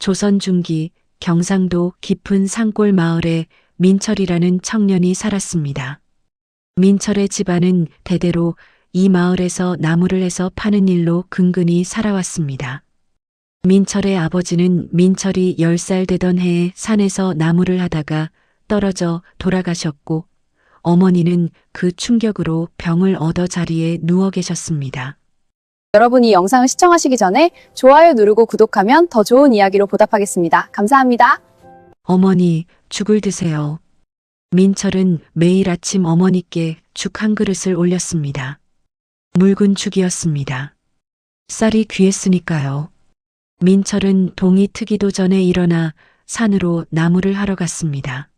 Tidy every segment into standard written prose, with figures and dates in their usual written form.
조선 중기 경상도 깊은 산골 마을에 민철이라는 청년이 살았습니다. 민철의 집안은 대대로 이 마을에서 나무를 해서 파는 일로 근근히 살아왔습니다. 민철의 아버지는 민철이 10살 되던 해에 산에서 나무를 하다가 떨어져 돌아가셨고, 어머니는 그 충격으로 병을 얻어 자리에 누워 계셨습니다. 여러분이 영상을 시청하시기 전에 좋아요 누르고 구독하면 더 좋은 이야기로 보답하겠습니다. 감사합니다. 어머니, 죽을 드세요. 민철은 매일 아침 어머니께 죽 한 그릇을 올렸습니다. 묽은 죽이었습니다. 쌀이 귀했으니까요. 민철은 동이 트기도 전에 일어나 산으로 나무를 하러 갔습니다.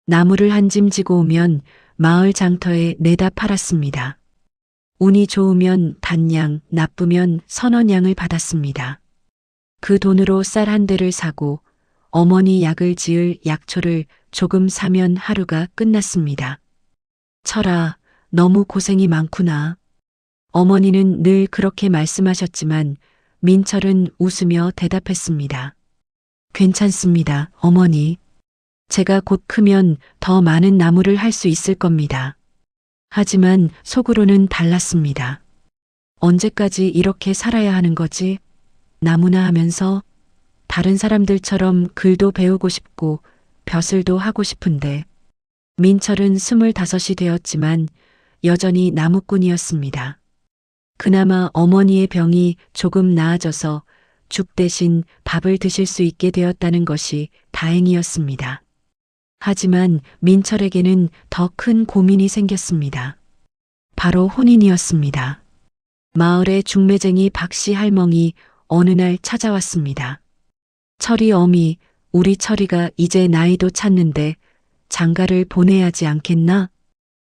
나무를 한 짐 지고 오면 마을 장터에 내다 팔았습니다. 운이 좋으면 단양, 나쁘면 선원양을 받았습니다. 그 돈으로 쌀 한 대를 사고 어머니 약을 지을 약초를 조금 사면 하루가 끝났습니다. 철아, 너무 고생이 많구나. 어머니는 늘 그렇게 말씀하셨지만 민철은 웃으며 대답했습니다. 괜찮습니다, 어머니. 제가 곧 크면 더 많은 나무를 할 수 있을 겁니다. 하지만 속으로는 달랐습니다. 언제까지 이렇게 살아야 하는 거지? 나무나 하면서 다른 사람들처럼 글도 배우고 싶고 벼슬도 하고 싶은데. 민철은 25이 되었지만 여전히 나무꾼이었습니다. 그나마 어머니의 병이 조금 나아져서 죽 대신 밥을 드실 수 있게 되었다는 것이 다행이었습니다. 하지만 민철에게는 더 큰 고민이 생겼습니다. 바로 혼인이었습니다. 마을의 중매쟁이 박씨 할멈이 어느 날 찾아왔습니다. 철이 어미, 우리 철이가 이제 나이도 찼는데 장가를 보내야 하지 않겠나?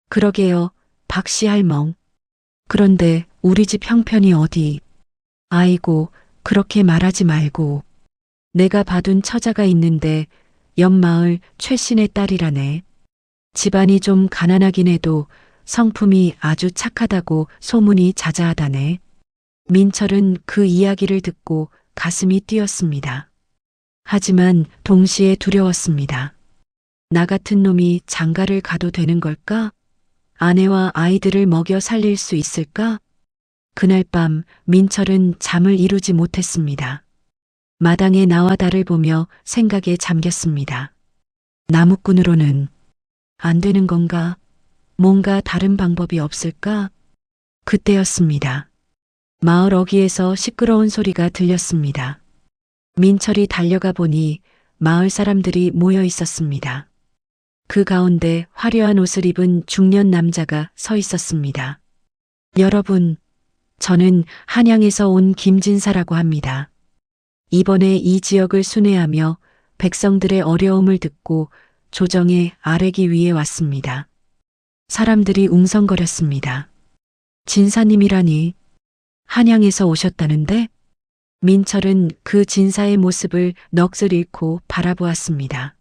그러게요, 박씨 할멈. 그런데 우리 집 형편이 어디? 아이고, 그렇게 말하지 말고. 내가 봐둔 처자가 있는데 옆마을 최씨네 딸이라네. 집안이 좀 가난하긴 해도 성품이 아주 착하다고 소문이 자자하다네. 민철은 그 이야기를 듣고 가슴이 뛰었습니다. 하지만 동시에 두려웠습니다. 나 같은 놈이 장가를 가도 되는 걸까? 아내와 아이들을 먹여 살릴 수 있을까? 그날 밤 민철은 잠을 이루지 못했습니다. 마당에 나와 달을 보며 생각에 잠겼습니다. 나무꾼으로는 안 되는 건가? 뭔가 다른 방법이 없을까? 그때였습니다. 마을 어귀에서 시끄러운 소리가 들렸습니다. 민철이 달려가 보니 마을 사람들이 모여 있었습니다. 그 가운데 화려한 옷을 입은 중년 남자가 서 있었습니다. 여러분, 저는 한양에서 온 김진사라고 합니다. 이번에 이 지역을 순회하며 백성들의 어려움을 듣고 조정에 아뢰기 위해 왔습니다. 사람들이 웅성거렸습니다. 진사님이라니, 한양에서 오셨다는데? 민철은 그 진사의 모습을 넋을 잃고 바라보았습니다.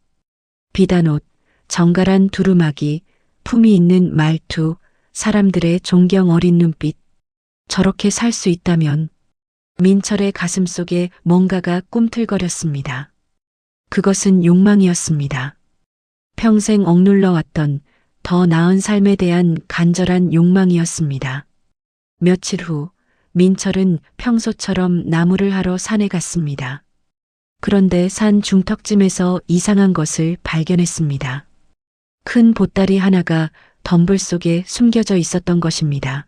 비단 옷, 정갈한 두루마기, 품이 있는 말투, 사람들의 존경 어린 눈빛. 저렇게 살 수 있다면. 민철의 가슴 속에 뭔가가 꿈틀거렸습니다. 그것은 욕망이었습니다. 평생 억눌러 왔던 더 나은 삶에 대한 간절한 욕망이었습니다. 며칠 후 민철은 평소처럼 나무를 하러 산에 갔습니다. 그런데 산 중턱쯤에서 이상한 것을 발견했습니다. 큰 보따리 하나가 덤불 속에 숨겨져 있었던 것입니다.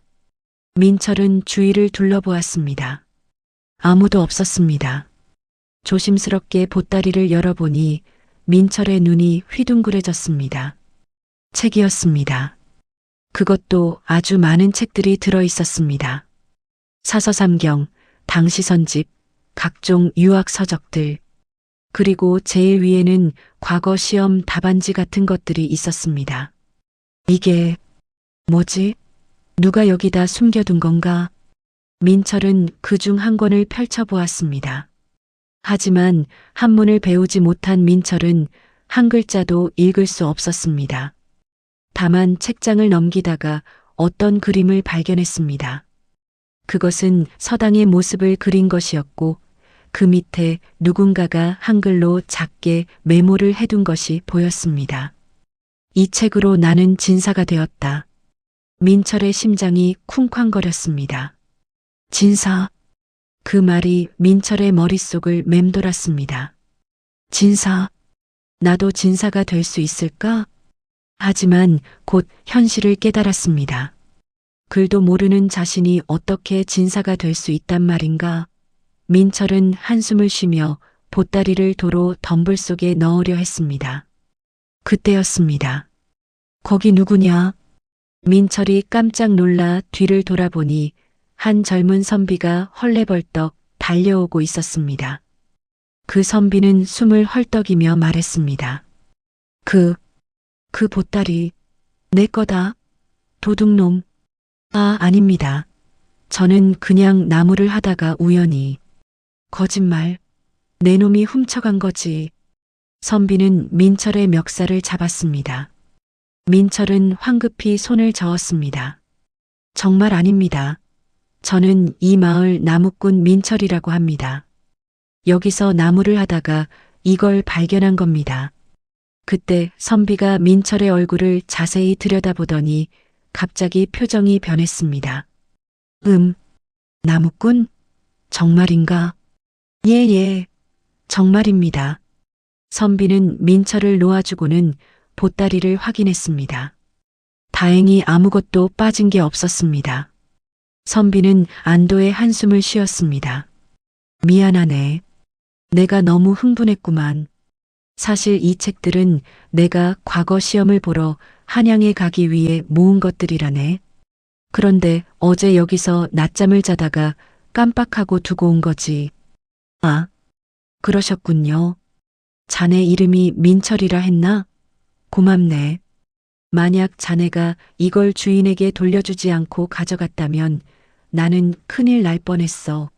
민철은 주위를 둘러보았습니다. 아무도 없었습니다. 조심스럽게 보따리를 열어보니 민철의 눈이 휘둥그레졌습니다. 책이었습니다. 그것도 아주 많은 책들이 들어 있었습니다. 사서삼경, 당시선집, 각종 유학 서적들, 그리고 제일 위에는 과거 시험 답안지 같은 것들이 있었습니다. 이게 뭐지? 누가 여기다 숨겨둔 건가? 민철은 그중 한 권을 펼쳐보았습니다. 하지만 한문을 배우지 못한 민철은 한 글자도 읽을 수 없었습니다. 다만 책장을 넘기다가 어떤 그림을 발견했습니다. 그것은 서당의 모습을 그린 것이었고 그 밑에 누군가가 한글로 작게 메모를 해둔 것이 보였습니다. 이 책으로 나는 진사가 되었다. 민철의 심장이 쿵쾅거렸습니다. 진사. 그 말이 민철의 머릿속을 맴돌았습니다. 진사. 나도 진사가 될 수 있을까? 하지만 곧 현실을 깨달았습니다. 글도 모르는 자신이 어떻게 진사가 될 수 있단 말인가? 민철은 한숨을 쉬며 보따리를 도로 덤불 속에 넣으려 했습니다. 그때였습니다. 거기 누구냐? 민철이 깜짝 놀라 뒤를 돌아보니 한 젊은 선비가 헐레벌떡 달려오고 있었습니다. 그 선비는 숨을 헐떡이며 말했습니다. 그 보따리 내 거다. 도둑놈. 아, 아닙니다. 저는 그냥 나무를 하다가 우연히. 거짓말. 내 놈이 훔쳐간 거지. 선비는 민철의 멱살을 잡았습니다. 민철은 황급히 손을 저었습니다. 정말 아닙니다. 저는 이 마을 나무꾼 민철이라고 합니다. 여기서 나무를 하다가 이걸 발견한 겁니다. 그때 선비가 민철의 얼굴을 자세히 들여다보더니 갑자기 표정이 변했습니다. 나무꾼? 정말인가? 예, 정말입니다. 선비는 민철을 놓아주고는 보따리를 확인했습니다. 다행히 아무것도 빠진 게 없었습니다. 선비는 안도의 한숨을 쉬었습니다. 미안하네. 내가 너무 흥분했구만. 사실 이 책들은 내가 과거 시험을 보러 한양에 가기 위해 모은 것들이라네. 그런데 어제 여기서 낮잠을 자다가 깜빡하고 두고 온 거지. 아, 그러셨군요. 자네 이름이 민철이라 했나? 고맙네. 만약 자네가 이걸 주인에게 돌려주지 않고 가져갔다면 나는 큰일 날 뻔했어.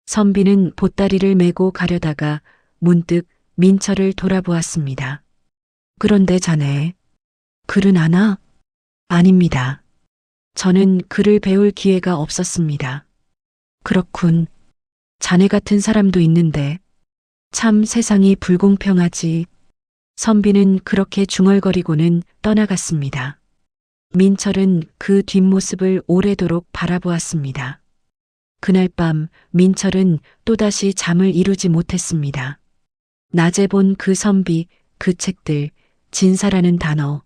선비는 보따리를 메고 가려다가 문득 민철을 돌아보았습니다. 그런데 자네, 글은 아나? 아닙니다. 저는 글을 배울 기회가 없었습니다. 그렇군. 자네 같은 사람도 있는데 참 세상이 불공평하지. 선비는 그렇게 중얼거리고는 떠나갔습니다. 민철은 그 뒷모습을 오래도록 바라보았습니다. 그날 밤 민철은 또다시 잠을 이루지 못했습니다. 낮에 본 그 선비, 그 책들, 진사라는 단어.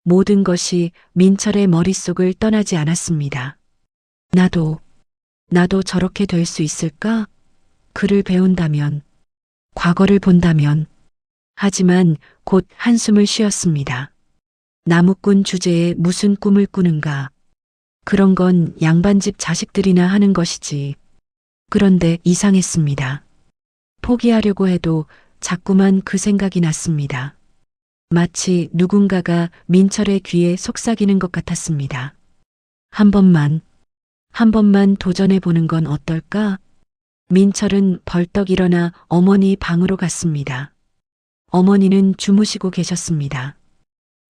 모든 것이 민철의 머릿속을 떠나지 않았습니다. 나도 저렇게 될 수 있을까? 글을 배운다면, 과거를 본다면. 하지만 곧 한숨을 쉬었습니다. 나무꾼 주제에 무슨 꿈을 꾸는가? 그런 건 양반집 자식들이나 하는 것이지. 그런데 이상했습니다. 포기하려고 해도 자꾸만 그 생각이 났습니다. 마치 누군가가 민철의 귀에 속삭이는 것 같았습니다. 한 번만 도전해 보는 건 어떨까? 민철은 벌떡 일어나 어머니 방으로 갔습니다. 어머니는 주무시고 계셨습니다.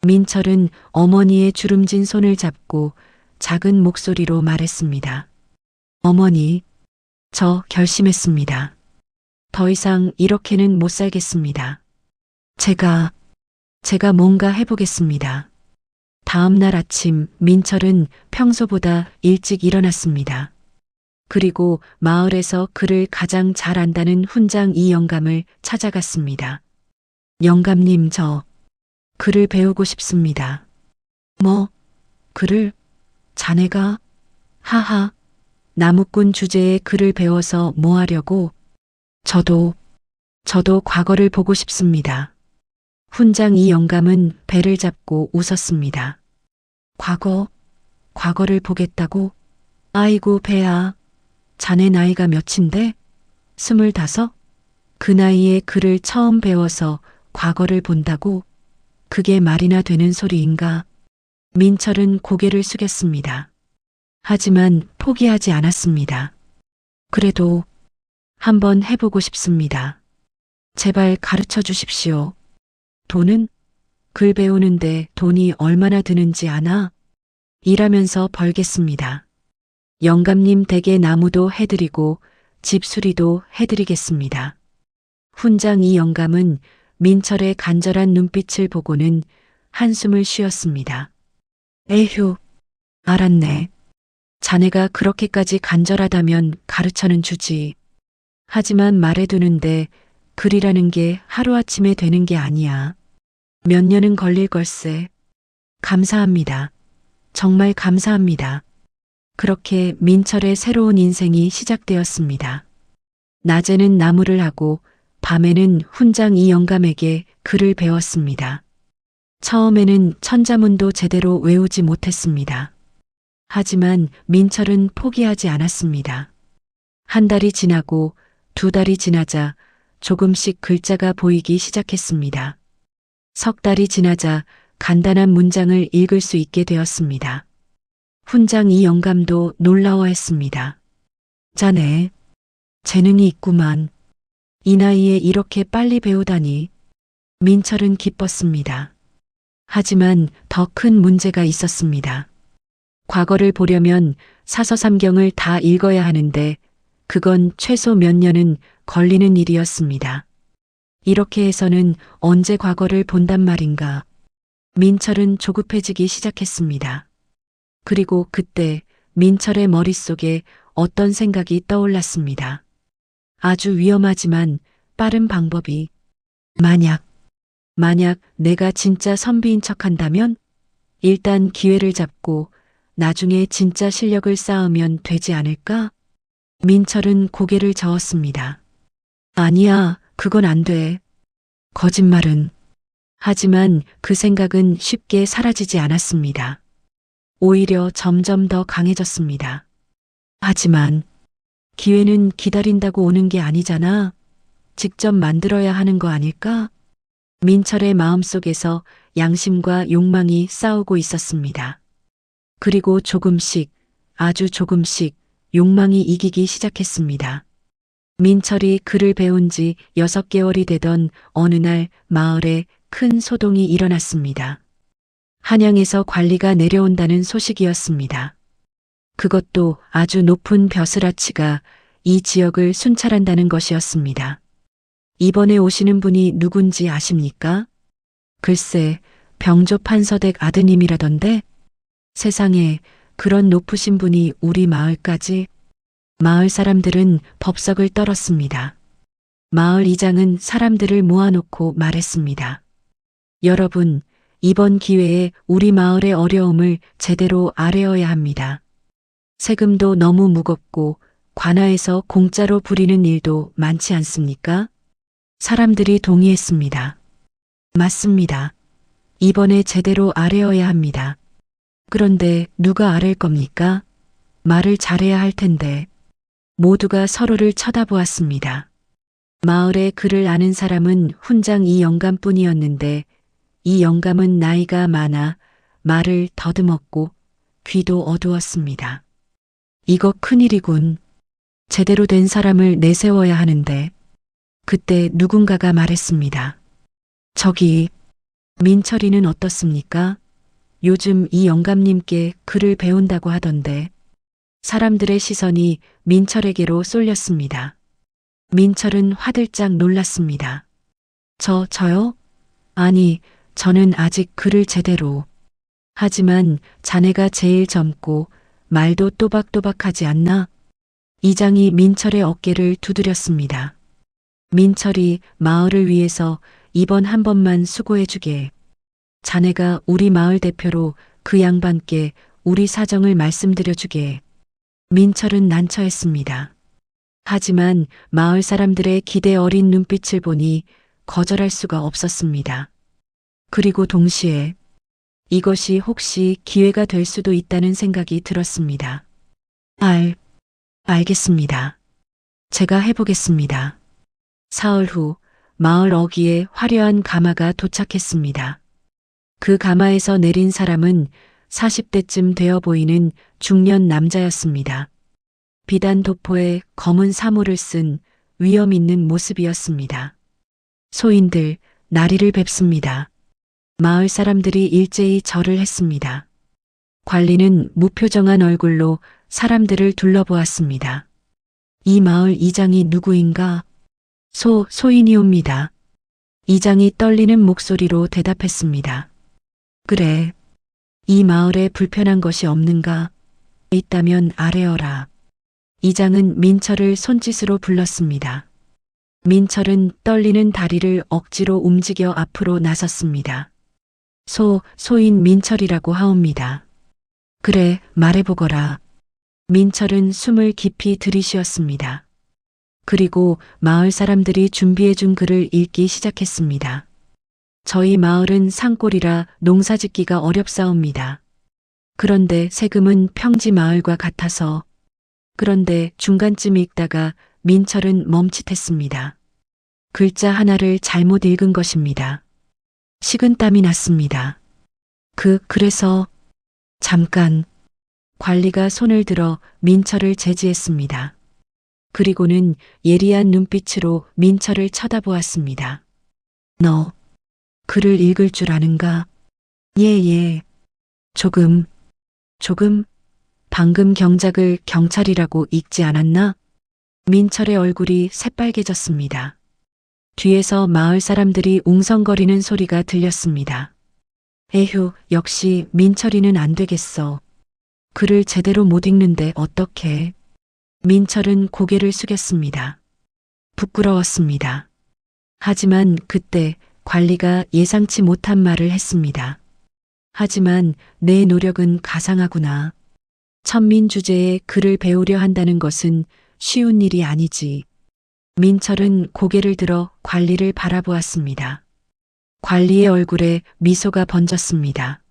민철은 어머니의 주름진 손을 잡고 작은 목소리로 말했습니다. 어머니, 저 결심했습니다. 더 이상 이렇게는 못 살겠습니다. 제가 뭔가 해보겠습니다. 다음 날 아침 민철은 평소보다 일찍 일어났습니다. 그리고 마을에서 그를 가장 잘 안다는 훈장 이 영감을 찾아갔습니다. 영감님, 저 글을 배우고 싶습니다. 뭐? 글을? 자네가? 하하. 나무꾼 주제에 글을 배워서 뭐 하려고? 저도 과거를 보고 싶습니다. 훈장 이 영감은 배를 잡고 웃었습니다. 과거를 보겠다고? 아이고 배야. 자네 나이가 몇인데? 25? 그 나이에 글을 처음 배워서 과거를 본다고? 그게 말이나 되는 소리인가? 민철은 고개를 숙였습니다. 하지만 포기하지 않았습니다. 그래도 한번 해보고 싶습니다. 제발 가르쳐 주십시오. 돈은? 글 배우는데 돈이 얼마나 드는지 아나? 일하면서 벌겠습니다. 영감님 댁에 나무도 해드리고 집 수리도 해드리겠습니다. 훈장 이 영감은 민철의 간절한 눈빛을 보고는 한숨을 쉬었습니다. 에휴, 알았네. 자네가 그렇게까지 간절하다면 가르쳐는 주지. 하지만 말해두는데 글이라는 게 하루아침에 되는 게 아니야. 몇 년은 걸릴 걸세. 감사합니다. 정말 감사합니다. 그렇게 민철의 새로운 인생이 시작되었습니다. 낮에는 나무를 하고 밤에는 훈장 이 영감에게 글을 배웠습니다. 처음에는 천자문도 제대로 외우지 못했습니다. 하지만 민철은 포기하지 않았습니다. 한 달이 지나고 두 달이 지나자 조금씩 글자가 보이기 시작했습니다. 석 달이 지나자 간단한 문장을 읽을 수 있게 되었습니다. 훈장 이 영감도 놀라워했습니다. 자네, 재능이 있구만. 이 나이에 이렇게 빨리 배우다니. 민철은 기뻤습니다. 하지만 더 큰 문제가 있었습니다. 과거를 보려면 사서삼경을 다 읽어야 하는데 그건 최소 몇 년은 걸리는 일이었습니다. 이렇게 해서는 언제 과거를 본단 말인가. 민철은 조급해지기 시작했습니다. 그리고 그때 민철의 머릿속에 어떤 생각이 떠올랐습니다. 아주 위험하지만 빠른 방법이. 만약 내가 진짜 선비인 척한다면 일단 기회를 잡고 나중에 진짜 실력을 쌓으면 되지 않을까? 민철은 고개를 저었습니다. 아니야, 그건 안 돼. 거짓말은. 하지만 그 생각은 쉽게 사라지지 않았습니다. 오히려 점점 더 강해졌습니다. 하지만 기회는 기다린다고 오는 게 아니잖아. 직접 만들어야 하는 거 아닐까? 민철의 마음속에서 양심과 욕망이 싸우고 있었습니다. 그리고 조금씩, 아주 조금씩 욕망이 이기기 시작했습니다. 민철이 글을 배운 지 6개월이 되던 어느 날 마을에 큰 소동이 일어났습니다. 한양에서 관리가 내려온다는 소식이었습니다. 그것도 아주 높은 벼슬아치가 이 지역을 순찰한다는 것이었습니다. 이번에 오시는 분이 누군지 아십니까? 글쎄, 병조 판서댁 아드님이라던데? 세상에 그런 높으신 분이 우리 마을까지? 마을 사람들은 법석을 떨었습니다. 마을 이장은 사람들을 모아놓고 말했습니다. 여러분, 이번 기회에 우리 마을의 어려움을 제대로 아뢰어야 합니다. 세금도 너무 무겁고 관아에서 공짜로 부리는 일도 많지 않습니까? 사람들이 동의했습니다. 맞습니다. 이번에 제대로 아뢰어야 합니다. 그런데 누가 아랠 겁니까? 말을 잘해야 할 텐데. 모두가 서로를 쳐다보았습니다. 마을에 글을 아는 사람은 훈장 이 영감뿐이었는데 이 영감은 나이가 많아 말을 더듬었고 귀도 어두웠습니다. 이거 큰일이군. 제대로 된 사람을 내세워야 하는데. 그때 누군가가 말했습니다. 저기, 민철이는 어떻습니까? 요즘 이 영감님께 글을 배운다고 하던데. 사람들의 시선이 민철에게로 쏠렸습니다. 민철은 화들짝 놀랐습니다. 저요? 아니, 저는 아직 글을 제대로. 하지만 자네가 제일 젊고 말도 또박또박하지 않나? 이장이 민철의 어깨를 두드렸습니다. 민철이 마을을 위해서 이번 한 번만 수고해주게. 자네가 우리 마을 대표로 그 양반께 우리 사정을 말씀드려주게. 민철은 난처했습니다. 하지만 마을 사람들의 기대 어린 눈빛을 보니 거절할 수가 없었습니다. 그리고 동시에 이것이 혹시 기회가 될 수도 있다는 생각이 들었습니다. 알겠습니다. 제가 해보겠습니다. 사흘 후 마을 어귀에 화려한 가마가 도착했습니다. 그 가마에서 내린 사람은 40대쯤 되어 보이는 중년 남자였습니다. 비단 도포에 검은 사모를 쓴 위엄 있는 모습이었습니다. 소인들, 나리를 뵙습니다. 마을 사람들이 일제히 절을 했습니다. 관리는 무표정한 얼굴로 사람들을 둘러보았습니다. 이 마을 이장이 누구인가? 소인이옵니다. 이장이 떨리는 목소리로 대답했습니다. 그래. 이 마을에 불편한 것이 없는가? 있다면 아뢰어라. 이장은 민철을 손짓으로 불렀습니다. 민철은 떨리는 다리를 억지로 움직여 앞으로 나섰습니다. 소인 민철이라고 하옵니다. 그래, 말해보거라. 민철은 숨을 깊이 들이쉬었습니다. 그리고 마을 사람들이 준비해준 글을 읽기 시작했습니다. 저희 마을은 산골이라 농사짓기가 어렵사옵니다. 그런데 세금은 평지 마을과 같아서. 그런데 중간쯤 읽다가 민철은 멈칫했습니다. 글자 하나를 잘못 읽은 것입니다. 식은땀이 났습니다. 그래서 잠깐. 관리가 손을 들어 민철을 제지했습니다. 그리고는 예리한 눈빛으로 민철을 쳐다보았습니다. 너 글을 읽을 줄 아는가? 예. 조금. 방금 경작을 경찰이라고 읽지 않았나? 민철의 얼굴이 새빨개졌습니다. 뒤에서 마을 사람들이 웅성거리는 소리가 들렸습니다. 에휴, 역시 민철이는 안 되겠어. 글을 제대로 못 읽는데 어떡해. 민철은 고개를 숙였습니다. 부끄러웠습니다. 하지만 그때 관리가 예상치 못한 말을 했습니다. 하지만 내 노력은 가상하구나. 천민 주제에 글을 배우려 한다는 것은 쉬운 일이 아니지. 민철은 고개를 들어 관리를 바라보았습니다. 관리의 얼굴에 미소가 번졌습니다.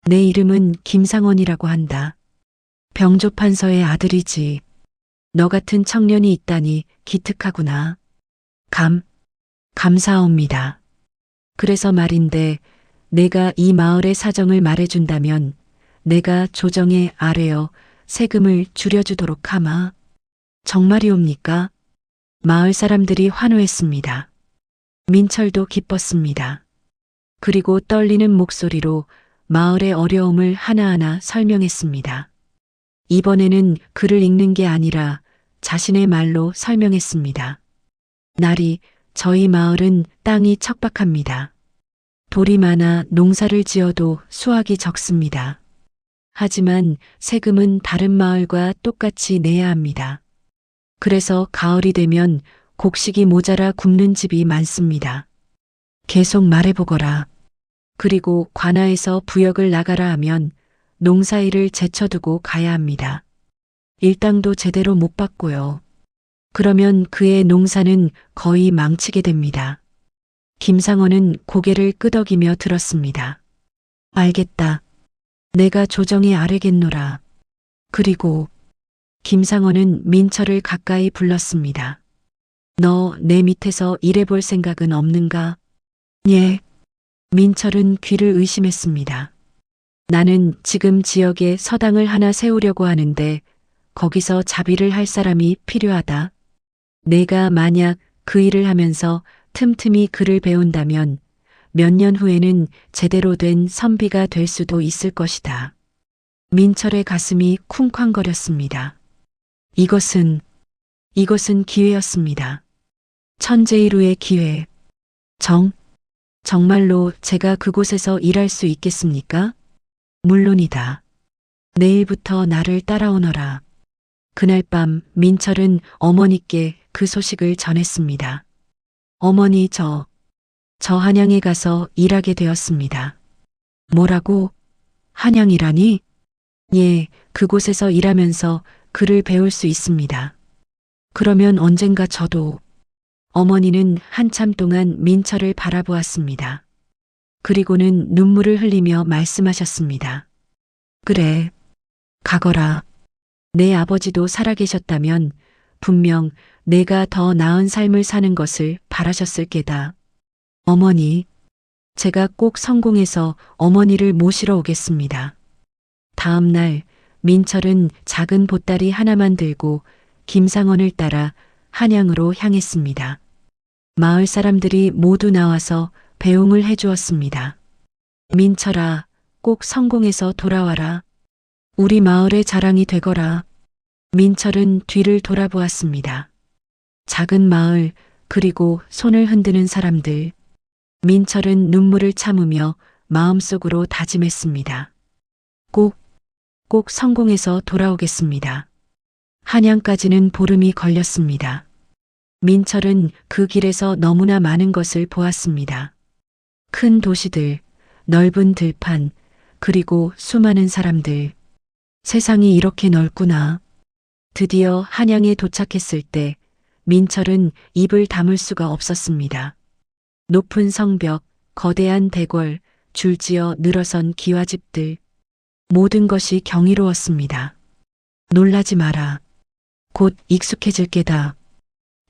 내 이름은 김상원이라고 한다. 병조판서의 아들이지. 너 같은 청년이 있다니 기특하구나. 감사합니다. 그래서 말인데 내가 이 마을의 사정을 말해준다면 내가 조정에 아뢰어 세금을 줄여주도록 하마. 정말이옵니까? 마을 사람들이 환호했습니다. 민철도 기뻤습니다. 그리고 떨리는 목소리로 마을의 어려움을 하나하나 설명했습니다. 이번에는 글을 읽는 게 아니라 자신의 말로 설명했습니다. 날이 저희 마을은 땅이 척박합니다. 돌이 많아 농사를 지어도 수확이 적습니다. 하지만 세금은 다른 마을과 똑같이 내야 합니다. 그래서 가을이 되면 곡식이 모자라 굶는 집이 많습니다. 계속 말해보거라. 그리고 관아에서 부역을 나가라 하면 농사일을 제쳐두고 가야 합니다. 일당도 제대로 못 받고요. 그러면 그의 농사는 거의 망치게 됩니다. 김상원은 고개를 끄덕이며 들었습니다. 알겠다. 내가 조정에 아뢰겠노라. 그리고 김상원은 민철을 가까이 불렀습니다. 너 내 밑에서 일해볼 생각은 없는가? 예. 민철은 귀를 의심했습니다. 나는 지금 지역에 서당을 하나 세우려고 하는데 거기서 자비를 할 사람이 필요하다. 내가 만약 그 일을 하면서 틈틈이 글을 배운다면 몇 년 후에는 제대로 된 선비가 될 수도 있을 것이다. 민철의 가슴이 쿵쾅거렸습니다. 이것은 기회였습니다. 천재일우의 기회. 정말로 제가 그곳에서 일할 수 있겠습니까? 물론이다. 내일부터 나를 따라오너라. 그날 밤 민철은 어머니께 그 소식을 전했습니다. 어머니, 저 한양에 가서 일하게 되었습니다. 뭐라고? 한양이라니? 예, 그곳에서 일하면서 글을 배울 수 있습니다. 그러면 언젠가 저도. 어머니는 한참 동안 민철을 바라보았습니다. 그리고는 눈물을 흘리며 말씀하셨습니다. 그래, 가거라. 내 아버지도 살아계셨다면 분명 내가 더 나은 삶을 사는 것을 바라셨을 게다. 어머니, 제가 꼭 성공해서 어머니를 모시러 오겠습니다. 다음 날 민철은 작은 보따리 하나만 들고 김상원을 따라 한양으로 향했습니다. 마을 사람들이 모두 나와서 배웅을 해주었습니다. 민철아, 꼭 성공해서 돌아와라. 우리 마을의 자랑이 되거라. 민철은 뒤를 돌아보았습니다. 작은 마을, 그리고 손을 흔드는 사람들. 민철은 눈물을 참으며 마음속으로 다짐했습니다. 꼭 성공해서 돌아오겠습니다. 한양까지는 보름이 걸렸습니다. 민철은 그 길에서 너무나 많은 것을 보았습니다. 큰 도시들, 넓은 들판, 그리고 수많은 사람들. 세상이 이렇게 넓구나. 드디어 한양에 도착했을 때 민철은 입을 다물 수가 없었습니다. 높은 성벽, 거대한 대궐, 줄지어 늘어선 기와집들. 모든 것이 경이로웠습니다. 놀라지 마라. 곧 익숙해질 게다.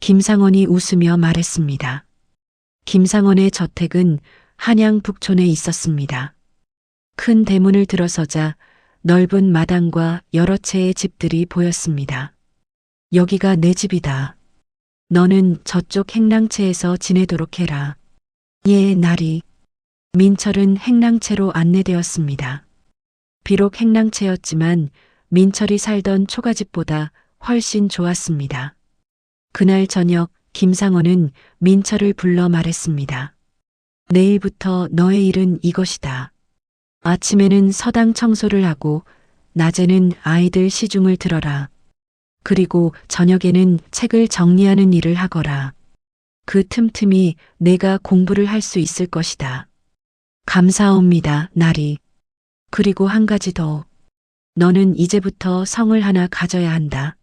김상원이 웃으며 말했습니다. 김상원의 저택은 한양 북촌에 있었습니다. 큰 대문을 들어서자 넓은 마당과 여러 채의 집들이 보였습니다. 여기가 내 집이다. 너는 저쪽 행랑채에서 지내도록 해라. 예, 나리. 민철은 행랑채로 안내되었습니다. 비록 행랑채였지만 민철이 살던 초가집보다 훨씬 좋았습니다. 그날 저녁 김상원은 민철을 불러 말했습니다. 내일부터 너의 일은 이것이다. 아침에는 서당 청소를 하고 낮에는 아이들 시중을 들어라. 그리고 저녁에는 책을 정리하는 일을 하거라. 그 틈틈이 내가 공부를 할 수 있을 것이다. 감사합니다, 나리. 그리고 한 가지 더. 너는 이제부터 성을 하나 가져야 한다.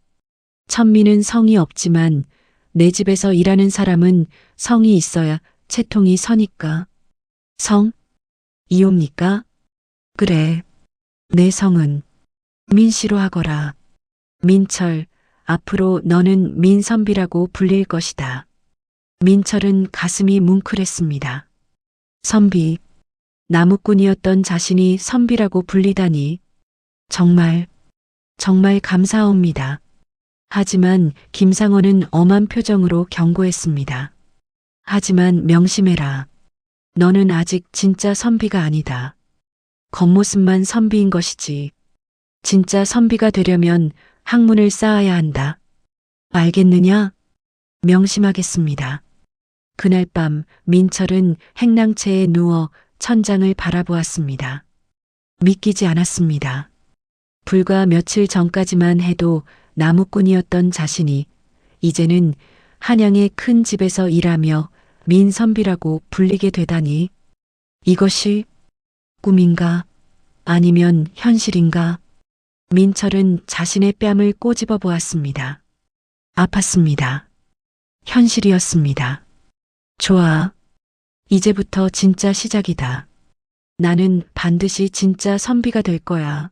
천민은 성이 없지만 내 집에서 일하는 사람은 성이 있어야 채통이 서니까. 성? 이옵니까? 그래. 내 성은 민씨로 하거라. 민철, 앞으로 너는 민선비라고 불릴 것이다. 민철은 가슴이 뭉클했습니다. 선비, 나무꾼이었던 자신이 선비라고 불리다니. 정말 감사합니다. 하지만 김상원은 엄한 표정으로 경고했습니다. 하지만 명심해라. 너는 아직 진짜 선비가 아니다. 겉모습만 선비인 것이지. 진짜 선비가 되려면 학문을 쌓아야 한다. 알겠느냐? 명심하겠습니다. 그날 밤 민철은 행랑채에 누워 천장을 바라보았습니다. 믿기지 않았습니다. 불과 며칠 전까지만 해도 나무꾼이었던 자신이 이제는 한양의 큰 집에서 일하며 민선비라고 불리게 되다니. 이것이 꿈인가? 아니면 현실인가? 민철은 자신의 뺨을 꼬집어 보았습니다. 아팠습니다. 현실이었습니다. 좋아. 이제부터 진짜 시작이다. 나는 반드시 진짜 선비가 될 거야.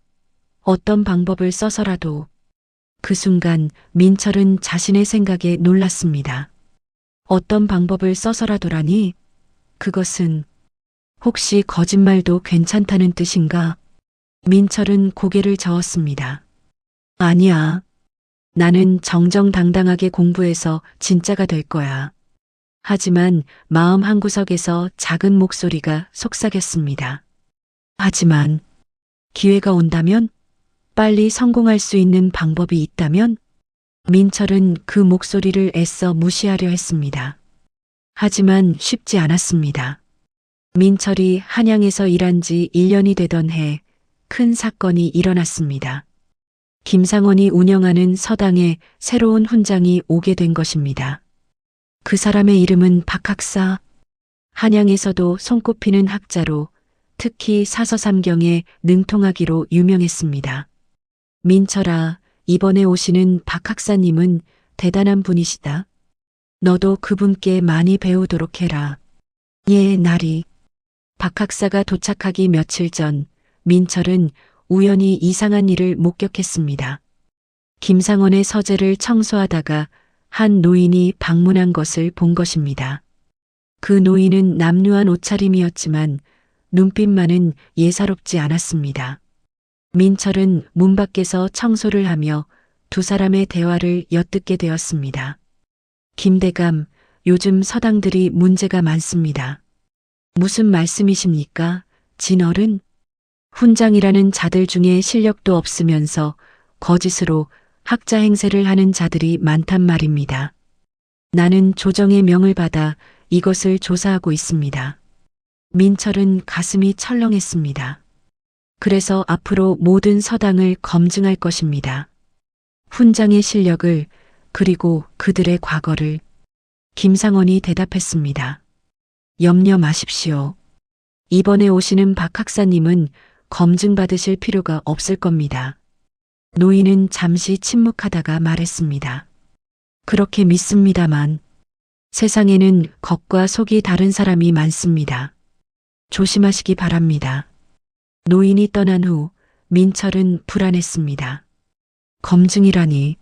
어떤 방법을 써서라도. 그 순간 민철은 자신의 생각에 놀랐습니다. 어떤 방법을 써서라도라니? 그것은 혹시 거짓말도 괜찮다는 뜻인가? 민철은 고개를 저었습니다. 아니야. 나는 정정당당하게 공부해서 진짜가 될 거야. 하지만 마음 한구석에서 작은 목소리가 속삭였습니다. 하지만 기회가 온다면? 빨리 성공할 수 있는 방법이 있다면? 민철은 그 목소리를 애써 무시하려 했습니다. 하지만 쉽지 않았습니다. 민철이 한양에서 일한 지 1년이 되던 해 큰 사건이 일어났습니다. 김상원이 운영하는 서당에 새로운 훈장이 오게 된 것입니다. 그 사람의 이름은 박학사. 한양에서도 손꼽히는 학자로 특히 사서삼경에 능통하기로 유명했습니다. 민철아, 이번에 오시는 박학사님은 대단한 분이시다. 너도 그분께 많이 배우도록 해라. 예, 나리. 박학사가 도착하기 며칠 전 민철은 우연히 이상한 일을 목격했습니다. 김상원의 서재를 청소하다가 한 노인이 방문한 것을 본 것입니다. 그 노인은 남루한 옷차림이었지만 눈빛만은 예사롭지 않았습니다. 민철은 문 밖에서 청소를 하며 두 사람의 대화를 엿듣게 되었습니다. 김대감, 요즘 서당들이 문제가 많습니다. 무슨 말씀이십니까? 진어른? 훈장이라는 자들 중에 실력도 없으면서 거짓으로 학자 행세를 하는 자들이 많단 말입니다. 나는 조정의 명을 받아 이것을 조사하고 있습니다. 민철은 가슴이 철렁했습니다. 그래서 앞으로 모든 서당을 검증할 것입니다. 훈장의 실력을, 그리고 그들의 과거를. 김상원이 대답했습니다. 염려 마십시오. 이번에 오시는 박 학사님은 검증받으실 필요가 없을 겁니다. 노인은 잠시 침묵하다가 말했습니다. 그렇게 믿습니다만 세상에는 겉과 속이 다른 사람이 많습니다. 조심하시기 바랍니다. 노인이 떠난 후 민철은 불안했습니다. 검증이라니.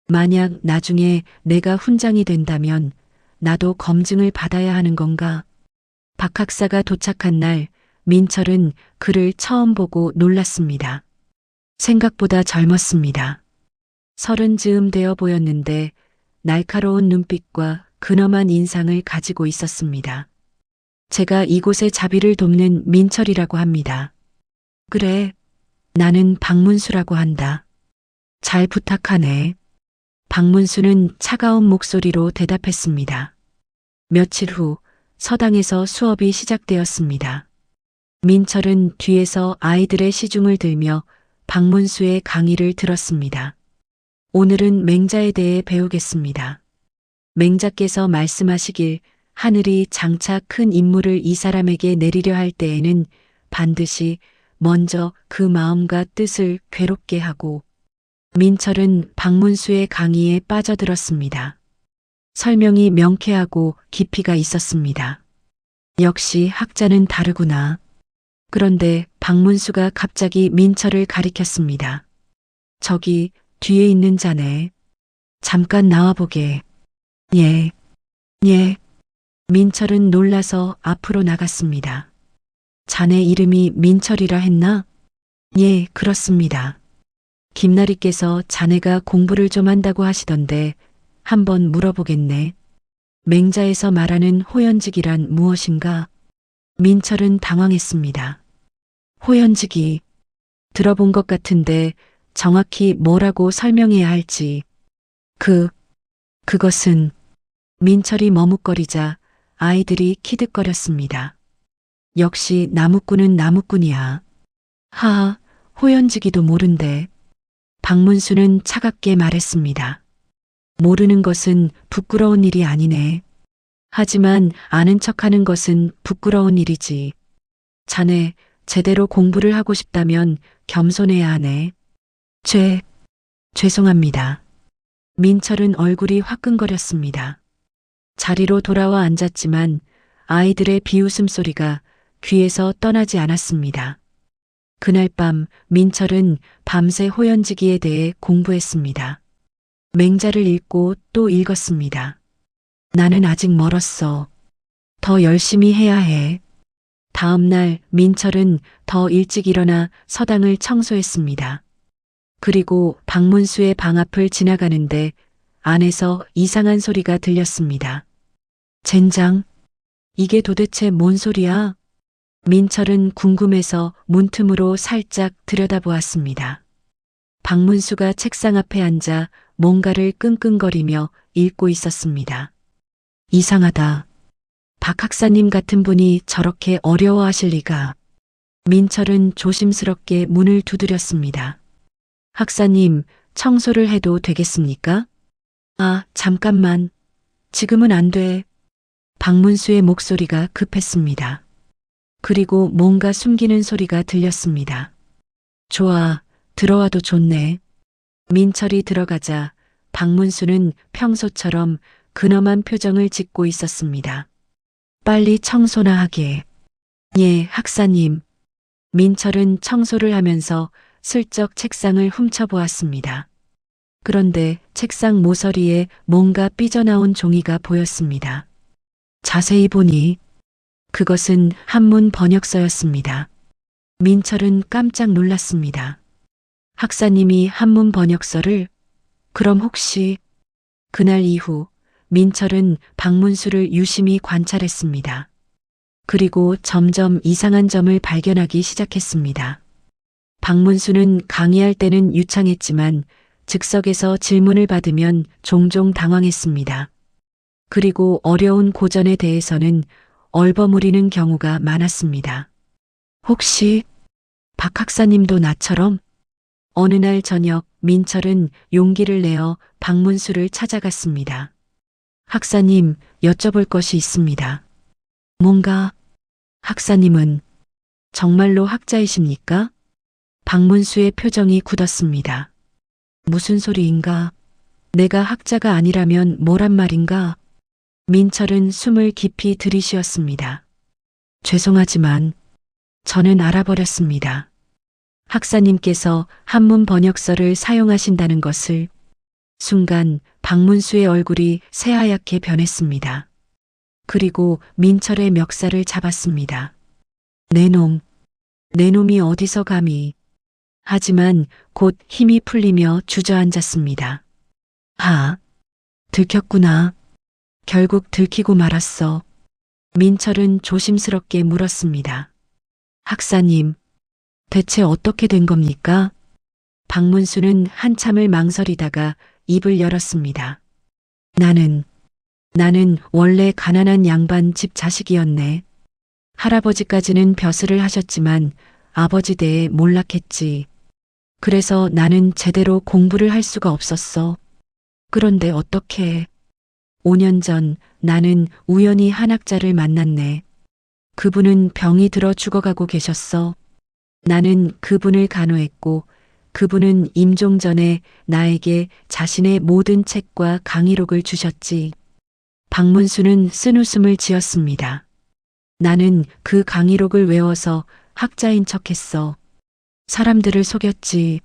만약 나중에 내가 훈장이 된다면 나도 검증을 받아야 하는 건가? 박 학사가 도착한 날 민철은 그를 처음 보고 놀랐습니다. 생각보다 젊었습니다. 30 즈음 되어 보였는데 날카로운 눈빛과 근엄한 인상을 가지고 있었습니다. 제가 이곳의 자비를 돕는 민철이라고 합니다. 그래, 나는 박문수라고 한다. 잘 부탁하네. 박문수는 차가운 목소리로 대답했습니다. 며칠 후 서당에서 수업이 시작되었습니다. 민철은 뒤에서 아이들의 시중을 들며 박문수의 강의를 들었습니다. 오늘은 맹자에 대해 배우겠습니다. 맹자께서 말씀하시길 하늘이 장차 큰 임무를 이 사람에게 내리려 할 때에는 반드시 먼저 그 마음과 뜻을 괴롭게 하고. 민철은 박문수의 강의에 빠져들었습니다. 설명이 명쾌하고 깊이가 있었습니다. 역시 학자는 다르구나. 그런데 박문수가 갑자기 민철을 가리켰습니다. 저기 뒤에 있는 자네. 잠깐 나와보게. 예. 민철은 놀라서 앞으로 나갔습니다. 자네 이름이 민철이라 했나? 예, 그렇습니다. 김나리께서 자네가 공부를 좀 한다고 하시던데 한번 물어보겠네. 맹자에서 말하는 호연직이란 무엇인가? 민철은 당황했습니다. 호연직이 들어본 것 같은데 정확히 뭐라고 설명해야 할지. 그것은. 민철이 머뭇거리자 아이들이 키득거렸습니다. 역시 나무꾼은 나무꾼이야. 하하, 호연직이도 모른대. 박문수는 차갑게 말했습니다. 모르는 것은 부끄러운 일이 아니네. 하지만 아는 척하는 것은 부끄러운 일이지. 자네 제대로 공부를 하고 싶다면 겸손해야 하네. 죄송합니다. 민철은 얼굴이 화끈거렸습니다. 자리로 돌아와 앉았지만 아이들의 비웃음 소리가 귀에서 떠나지 않았습니다. 그날 밤 민철은 밤새 호연지기에 대해 공부했습니다. 맹자를 읽고 또 읽었습니다. 나는 아직 멀었어. 더 열심히 해야 해. 다음 날 민철은 더 일찍 일어나 서당을 청소했습니다. 그리고 박문수의 방 앞을 지나가는데 안에서 이상한 소리가 들렸습니다. 젠장, 이게 도대체 뭔 소리야? 민철은 궁금해서 문틈으로 살짝 들여다보았습니다. 박문수가 책상 앞에 앉아 뭔가를 끙끙거리며 읽고 있었습니다. 이상하다. 박 학사님 같은 분이 저렇게 어려워하실 리가. 민철은 조심스럽게 문을 두드렸습니다. 학사님, 청소를 해도 되겠습니까? 아, 잠깐만. 지금은 안 돼. 박문수의 목소리가 급했습니다. 그리고 뭔가 숨기는 소리가 들렸습니다. 좋아, 들어와도 좋네. 민철이 들어가자 박문수는 평소처럼 근엄한 표정을 짓고 있었습니다. 빨리 청소나 하게. 예, 학사님. 민철은 청소를 하면서 슬쩍 책상을 훔쳐보았습니다. 그런데 책상 모서리에 뭔가 삐져나온 종이가 보였습니다. 자세히 보니 그것은 한문 번역서였습니다. 민철은 깜짝 놀랐습니다. 학사님이 한문 번역서를? 그럼 혹시? 그날 이후 민철은 박문수를 유심히 관찰했습니다. 그리고 점점 이상한 점을 발견하기 시작했습니다. 박문수는 강의할 때는 유창했지만 즉석에서 질문을 받으면 종종 당황했습니다. 그리고 어려운 고전에 대해서는 얼버무리는 경우가 많았습니다. 혹시 박 학사님도 나처럼? 어느 날 저녁 민철은 용기를 내어 박문수를 찾아갔습니다. 학사님, 여쭤볼 것이 있습니다. 뭔가? 학사님은 정말로 학자이십니까? 박문수의 표정이 굳었습니다. 무슨 소리인가? 내가 학자가 아니라면 뭐란 말인가? 민철은 숨을 깊이 들이쉬었습니다. 죄송하지만 저는 알아버렸습니다. 학사님께서 한문 번역서를 사용하신다는 것을. 순간 박문수의 얼굴이 새하얗게 변했습니다. 그리고 민철의 멱살을 잡았습니다. 내 놈이 어디서 감히. 하지만 곧 힘이 풀리며 주저앉았습니다. 들켰구나. 결국 들키고 말았어. 민철은 조심스럽게 물었습니다. 학사님, 대체 어떻게 된 겁니까? 박문수는 한참을 망설이다가 입을 열었습니다. 나는 원래 가난한 양반 집 자식이었네. 할아버지까지는 벼슬을 하셨지만 아버지 대에 몰락했지. 그래서 나는 제대로 공부를 할 수가 없었어. 그런데 어떻게 5년 전 나는 우연히 한 학자를 만났네. 그분은 병이 들어 죽어가고 계셨어. 나는 그분을 간호했고 그분은 임종 전에 나에게 자신의 모든 책과 강의록을 주셨지. 박문수는 쓴웃음을 지었습니다. 나는 그 강의록을 외워서 학자인 척했어. 사람들을 속였지.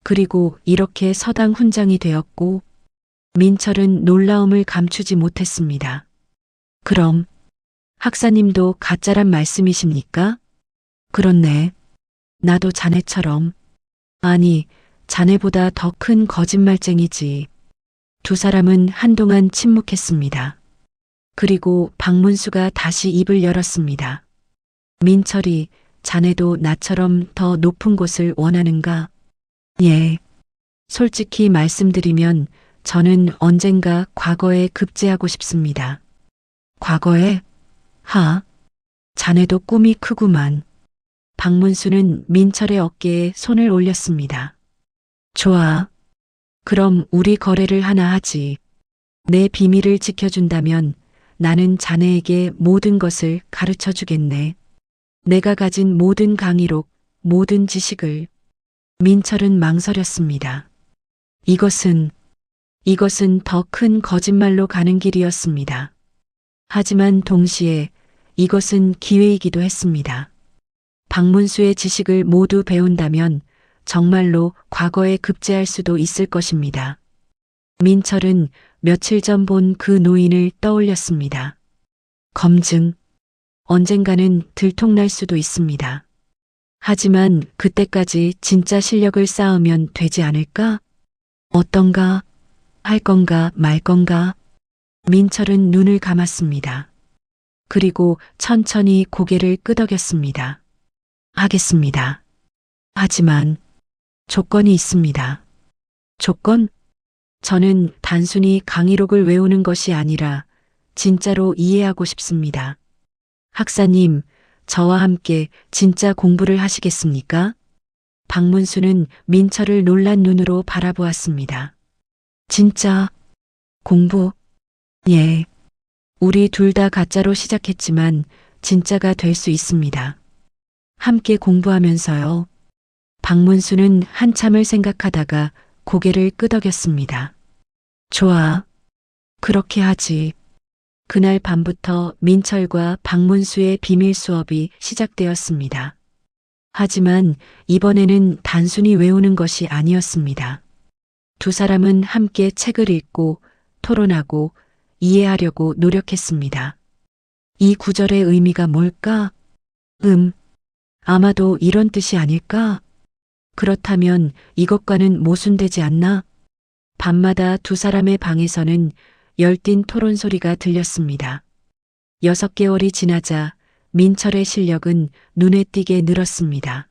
그리고 이렇게 서당 훈장이 되었고. 민철은 놀라움을 감추지 못했습니다. 그럼 학사님도 가짜란 말씀이십니까? 그렇네. 나도 자네처럼. 아니, 자네보다 더 큰 거짓말쟁이지. 두 사람은 한동안 침묵했습니다. 그리고 박문수가 다시 입을 열었습니다. 민철이 자네도 나처럼 더 높은 곳을 원하는가? 예. 솔직히 말씀드리면 저는 언젠가 과거에 급제하고 싶습니다. 과거에? 자네도 꿈이 크구만. 박문수는 민철의 어깨에 손을 올렸습니다. 좋아. 그럼 우리 거래를 하나 하지. 내 비밀을 지켜준다면 나는 자네에게 모든 것을 가르쳐 주겠네. 내가 가진 모든 강의록, 모든 지식을. 민철은 망설였습니다. 이것은 더 큰 거짓말로 가는 길이었습니다. 하지만 동시에 이것은 기회이기도 했습니다. 박문수의 지식을 모두 배운다면 정말로 과거에 급제할 수도 있을 것입니다. 민철은 며칠 전 본 그 노인을 떠올렸습니다. 검증. 언젠가는 들통날 수도 있습니다. 하지만 그때까지 진짜 실력을 쌓으면 되지 않을까? 어떤가? 할 건가 말 건가? 민철은 눈을 감았습니다. 그리고 천천히 고개를 끄덕였습니다. 하겠습니다. 하지만 조건이 있습니다. 조건? 저는 단순히 강의록을 외우는 것이 아니라 진짜로 이해하고 싶습니다. 학사님, 저와 함께 진짜 공부를 하시겠습니까? 박문수는 민철을 놀란 눈으로 바라보았습니다. 진짜 공부? 예. 우리 둘 다 가짜로 시작했지만 진짜가 될 수 있습니다. 함께 공부하면서요. 박문수는 한참을 생각하다가 고개를 끄덕였습니다. 좋아. 그렇게 하지. 그날 밤부터 민철과 박문수의 비밀 수업이 시작되었습니다. 하지만 이번에는 단순히 외우는 것이 아니었습니다. 두 사람은 함께 책을 읽고 토론하고 이해하려고 노력했습니다. 이 구절의 의미가 뭘까? 아마도 이런 뜻이 아닐까? 그렇다면 이것과는 모순되지 않나? 밤마다 두 사람의 방에서는 열띤 토론 소리가 들렸습니다. 6개월이 지나자 민철의 실력은 눈에 띄게 늘었습니다.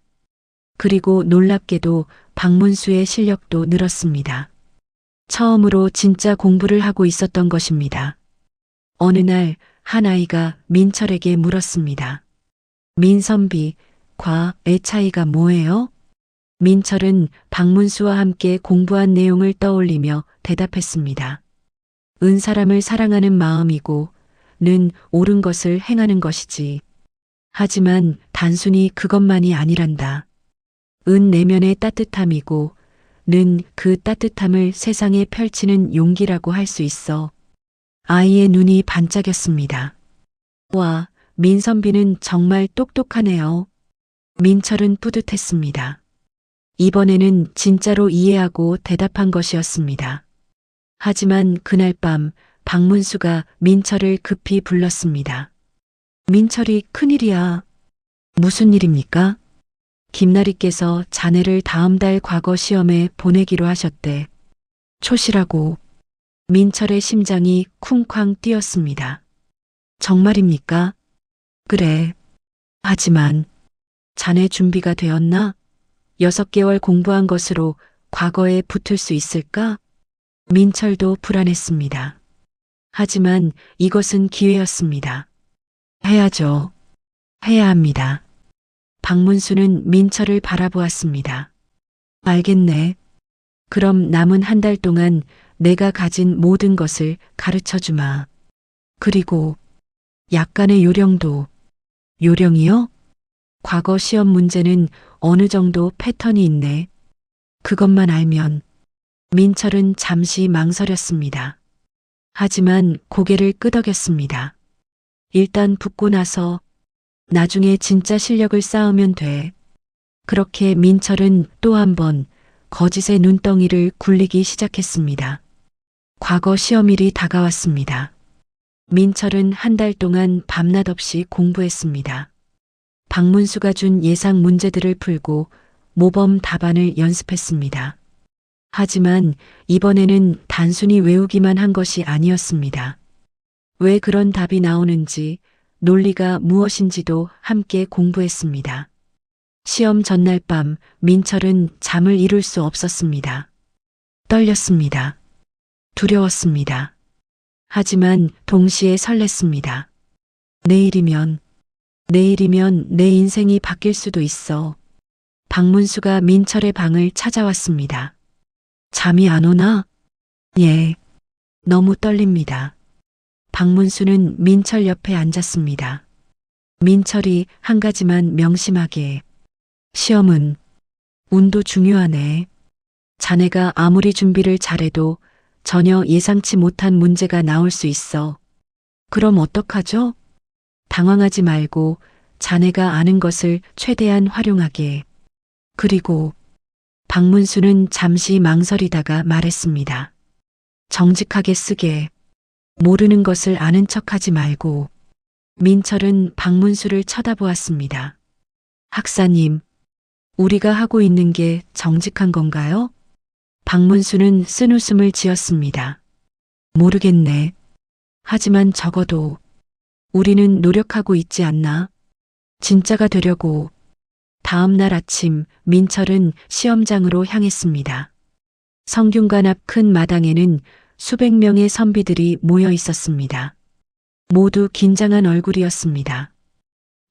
그리고 놀랍게도 박문수의 실력도 늘었습니다. 처음으로 진짜 공부를 하고 있었던 것입니다. 어느 날 한 아이가 민철에게 물었습니다. 민선비, 과의 차이가 뭐예요? 민철은 박문수와 함께 공부한 내용을 떠올리며 대답했습니다. 은 사람을 사랑하는 마음이고, 는 옳은 것을 행하는 것이지. 하지만 단순히 그것만이 아니란다. 은 내면의 따뜻함이고, 는 그 따뜻함을 세상에 펼치는 용기라고 할 수 있어. 아이의 눈이 반짝였습니다. 와, 민선비는 정말 똑똑하네요. 민철은 뿌듯했습니다. 이번에는 진짜로 이해하고 대답한 것이었습니다. 하지만 그날 밤 박문수가 민철을 급히 불렀습니다. 민철이 큰일이야. 무슨 일입니까? 김나리께서 자네를 다음 달 과거 시험에 보내기로 하셨대. 초시라고. 민철의 심장이 쿵쾅 뛰었습니다. 정말입니까? 그래. 하지만 자네 준비가 되었나? 6개월 공부한 것으로 과거에 붙을 수 있을까? 민철도 불안했습니다. 하지만 이것은 기회였습니다. 해야죠. 해야 합니다. 박문수는 민철을 바라보았습니다. 알겠네. 그럼 남은 한 달 동안 내가 가진 모든 것을 가르쳐 주마. 그리고 약간의 요령도. 요령이요? 과거 시험 문제는 어느 정도 패턴이 있네. 그것만 알면. 민철은 잠시 망설였습니다. 하지만 고개를 끄덕였습니다. 일단 붙고 나서 나중에 진짜 실력을 쌓으면 돼. 그렇게 민철은 또 한 번 거짓의 눈덩이를 굴리기 시작했습니다. 과거 시험일이 다가왔습니다. 민철은 한 달 동안 밤낮 없이 공부했습니다. 박문수가 준 예상 문제들을 풀고 모범 답안을 연습했습니다. 하지만 이번에는 단순히 외우기만 한 것이 아니었습니다. 왜 그런 답이 나오는지, 논리가 무엇인지도 함께 공부했습니다. 시험 전날 밤 민철은 잠을 이룰 수 없었습니다. 떨렸습니다. 두려웠습니다. 하지만 동시에 설렜습니다. 내일이면 내 인생이 바뀔 수도 있어. 박문수가 민철의 방을 찾아왔습니다. 잠이 안 오나? 예. 너무 떨립니다. 박문수는 민철 옆에 앉았습니다. 민철이 한 가지만 명심하게. 시험은 운도 중요하네. 자네가 아무리 준비를 잘해도 전혀 예상치 못한 문제가 나올 수 있어. 그럼 어떡하죠? 당황하지 말고 자네가 아는 것을 최대한 활용하게. 그리고 박문수는 잠시 망설이다가 말했습니다. 정직하게 쓰게. 모르는 것을 아는 척하지 말고. 민철은 박문수를 쳐다보았습니다. 학사님, 우리가 하고 있는 게 정직한 건가요? 박문수는 쓴웃음을 지었습니다. 모르겠네. 하지만 적어도 우리는 노력하고 있지 않나? 진짜가 되려고. 다음 날 아침 민철은 시험장으로 향했습니다. 성균관 앞 큰 마당에는 수백 명의 선비들이 모여 있었습니다. 모두 긴장한 얼굴이었습니다.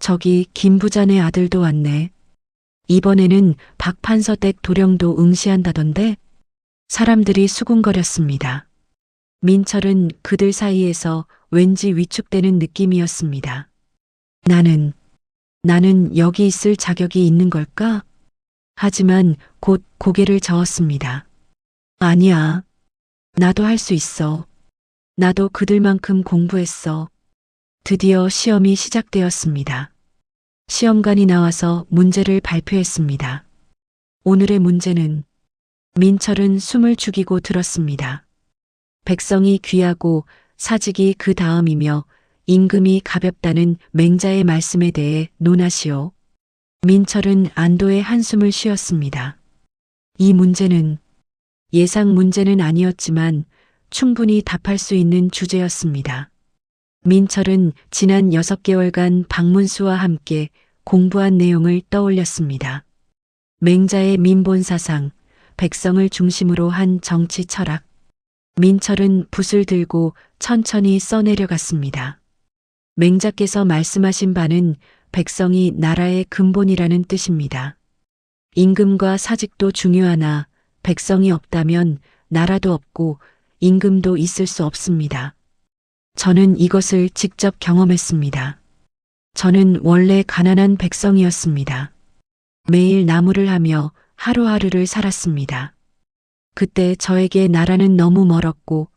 저기 김 부자네 아들도 왔네. 이번에는 박 판서댁 도령도 응시한다던데? 사람들이 수군거렸습니다. 민철은 그들 사이에서 왠지 위축되는 느낌이었습니다. 나는 여기 있을 자격이 있는 걸까? 하지만 곧 고개를 저었습니다. 아니야. 나도 할 수 있어. 나도 그들만큼 공부했어. 드디어 시험이 시작되었습니다. 시험관이 나와서 문제를 발표했습니다. 오늘의 문제는. 민철은 숨을 죽이고 들었습니다. 백성이 귀하고 사직이 그 다음이며 임금이 가볍다는 맹자의 말씀에 대해 논하시오. 민철은 안도의 한숨을 쉬었습니다. 이 문제는 예상 문제는 아니었지만 충분히 답할 수 있는 주제였습니다. 민철은 지난 6개월간 박문수와 함께 공부한 내용을 떠올렸습니다. 맹자의 민본사상, 백성을 중심으로 한 정치 철학. 민철은 붓을 들고 천천히 써내려갔습니다. 맹자께서 말씀하신 바는 백성이 나라의 근본이라는 뜻입니다. 임금과 사직도 중요하나 백성이 없다면 나라도 없고 임금도 있을 수 없습니다. 저는 이것을 직접 경험했습니다. 저는 원래 가난한 백성이었습니다. 매일 나무를 하며 하루하루를 살았습니다. 그때 저에게 나라는 너무 멀었고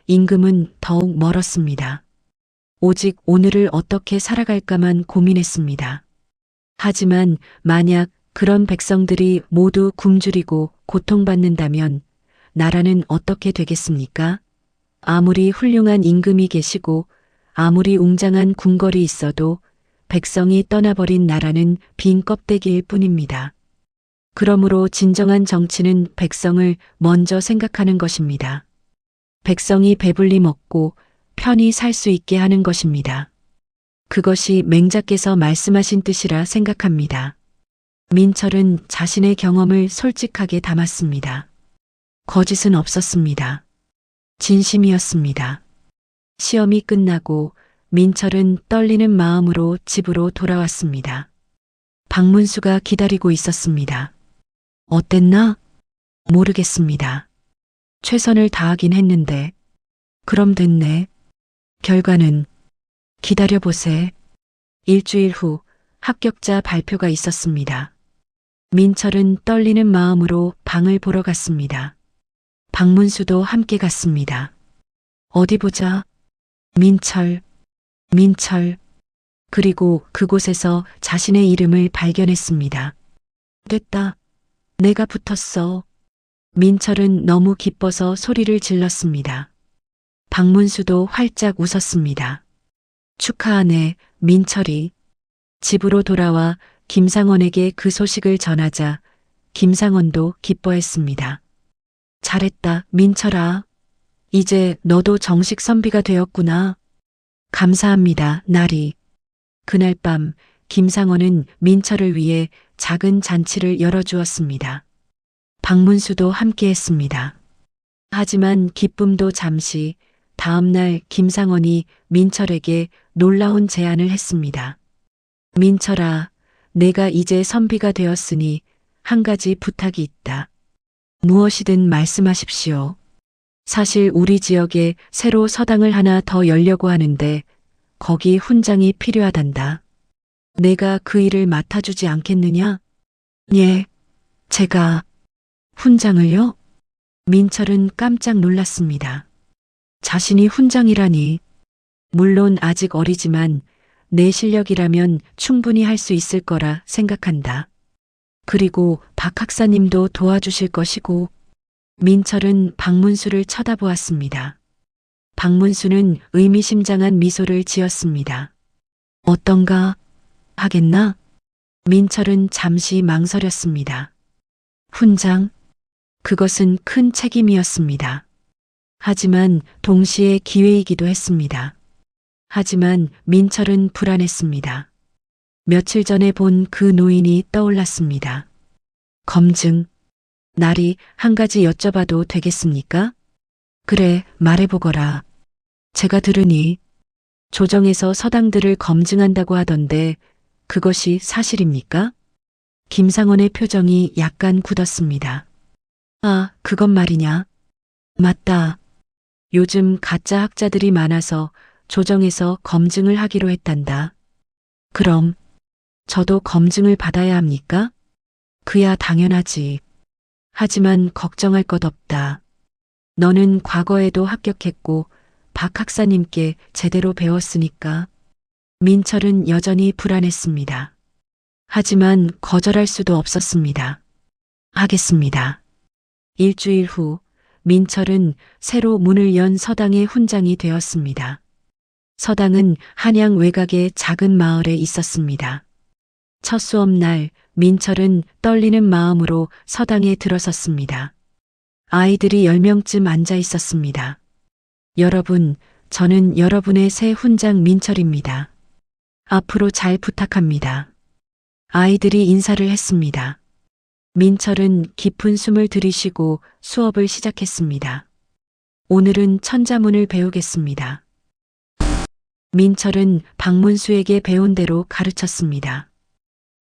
임금은 더욱 멀었습니다. 오직 오늘을 어떻게 살아갈까만 고민했습니다. 하지만 만약 그런 백성들이 모두 굶주리고 고통받는다면 나라는 어떻게 되겠습니까? 아무리 훌륭한 임금이 계시고 아무리 웅장한 궁궐이 있어도 백성이 떠나버린 나라는 빈 껍데기일 뿐입니다. 그러므로 진정한 정치는 백성을 먼저 생각하는 것입니다. 백성이 배불리 먹고 편히 살 수 있게 하는 것입니다. 그것이 맹자께서 말씀하신 뜻이라 생각합니다. 민철은 자신의 경험을 솔직하게 담았습니다. 거짓은 없었습니다. 진심이었습니다. 시험이 끝나고 민철은 떨리는 마음으로 집으로 돌아왔습니다. 박문수가 기다리고 있었습니다. 어땠나? 모르겠습니다. 최선을 다하긴 했는데. 그럼 됐네. 결과는 기다려보세. 일주일 후 합격자 발표가 있었습니다. 민철은 떨리는 마음으로 방을 보러 갔습니다. 박문수도 함께 갔습니다. 어디 보자. 민철. 그리고 그곳에서 자신의 이름을 발견했습니다. 됐다. 내가 붙었어. 민철은 너무 기뻐서 소리를 질렀습니다. 박문수도 활짝 웃었습니다. 축하하네, 민철이. 집으로 돌아와 김상원에게 그 소식을 전하자 김상원도 기뻐했습니다. 잘했다, 민철아. 이제 너도 정식 선비가 되었구나. 감사합니다, 나리. 그날 밤 김상원은 민철을 위해 작은 잔치를 열어주었습니다. 박문수도 함께했습니다. 하지만 기쁨도 잠시. 다음 날 김상원이 민철에게 놀라운 제안을 했습니다. 민철아, 내가 이제 선비가 되었으니 한 가지 부탁이 있다. 무엇이든 말씀하십시오. 사실 우리 지역에 새로 서당을 하나 더 열려고 하는데 거기 훈장이 필요하단다. 내가 그 일을 맡아주지 않겠느냐? 예, 제가 훈장을요? 민철은 깜짝 놀랐습니다. 자신이 훈장이라니. 물론 아직 어리지만 내 실력이라면 충분히 할 수 있을 거라 생각한다. 그리고 박 학사님도 도와주실 것이고. 민철은 박문수를 쳐다보았습니다. 박문수는 의미심장한 미소를 지었습니다. 어떤가? 하겠나? 민철은 잠시 망설였습니다. 훈장? 그것은 큰 책임이었습니다. 하지만 동시에 기회이기도 했습니다. 하지만 민철은 불안했습니다. 며칠 전에 본 그 노인이 떠올랐습니다. 검증. 나리, 한 가지 여쭤봐도 되겠습니까? 그래, 말해보거라. 제가 들으니 조정에서 서당들을 검증한다고 하던데 그것이 사실입니까? 김상원의 표정이 약간 굳었습니다. 아, 그것 말이냐? 맞다. 요즘 가짜 학자들이 많아서 조정에서 검증을 하기로 했단다. 그럼 저도 검증을 받아야 합니까? 그야 당연하지. 하지만 걱정할 것 없다. 너는 과거에도 합격했고 박 학사님께 제대로 배웠으니까. 민철은 여전히 불안했습니다. 하지만 거절할 수도 없었습니다. 하겠습니다. 일주일 후 민철은 새로 문을 연 서당의 훈장이 되었습니다. 서당은 한양 외곽의 작은 마을에 있었습니다. 첫 수업날 민철은 떨리는 마음으로 서당에 들어섰습니다. 아이들이 10명쯤 앉아 있었습니다. 여러분, 저는 여러분의 새 훈장 민철입니다. 앞으로 잘 부탁합니다. 아이들이 인사를 했습니다. 민철은 깊은 숨을 들이쉬고 수업을 시작했습니다. 오늘은 천자문을 배우겠습니다. 민철은 박문수에게 배운 대로 가르쳤습니다.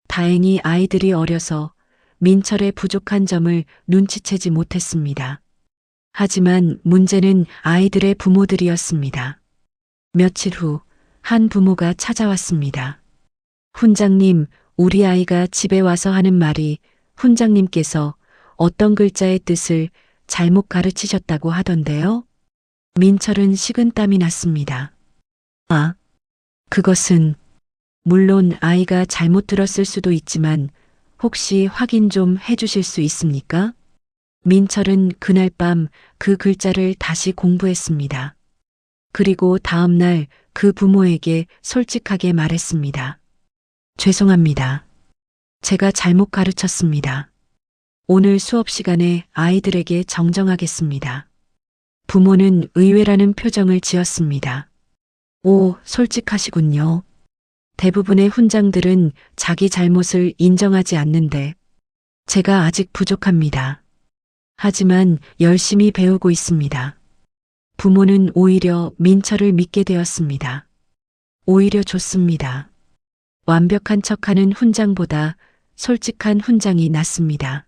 다행히 아이들이 어려서 민철의 부족한 점을 눈치채지 못했습니다. 하지만 문제는 아이들의 부모들이었습니다. 며칠 후 한 부모가 찾아왔습니다. 훈장님, 우리 아이가 집에 와서 하는 말이 훈장님께서 어떤 글자의 뜻을 잘못 가르치셨다고 하던데요? 민철은 식은땀이 났습니다. 아, 그것은 물론 아이가 잘못 들었을 수도 있지만 혹시 확인 좀 해주실 수 있습니까? 민철은 그날 밤 그 글자를 다시 공부했습니다. 그리고 다음 날 그 부모에게 솔직하게 말했습니다. 죄송합니다. 제가 잘못 가르쳤습니다. 오늘 수업 시간에 아이들에게 정정하겠습니다. 부모는 의외라는 표정을 지었습니다. 오, 솔직하시군요. 대부분의 훈장들은 자기 잘못을 인정하지 않는데 제가 아직 부족합니다. 하지만 열심히 배우고 있습니다. 부모는 오히려 민철을 믿게 되었습니다. 오히려 좋습니다. 완벽한 척하는 훈장보다 솔직한 훈장이 낫습니다.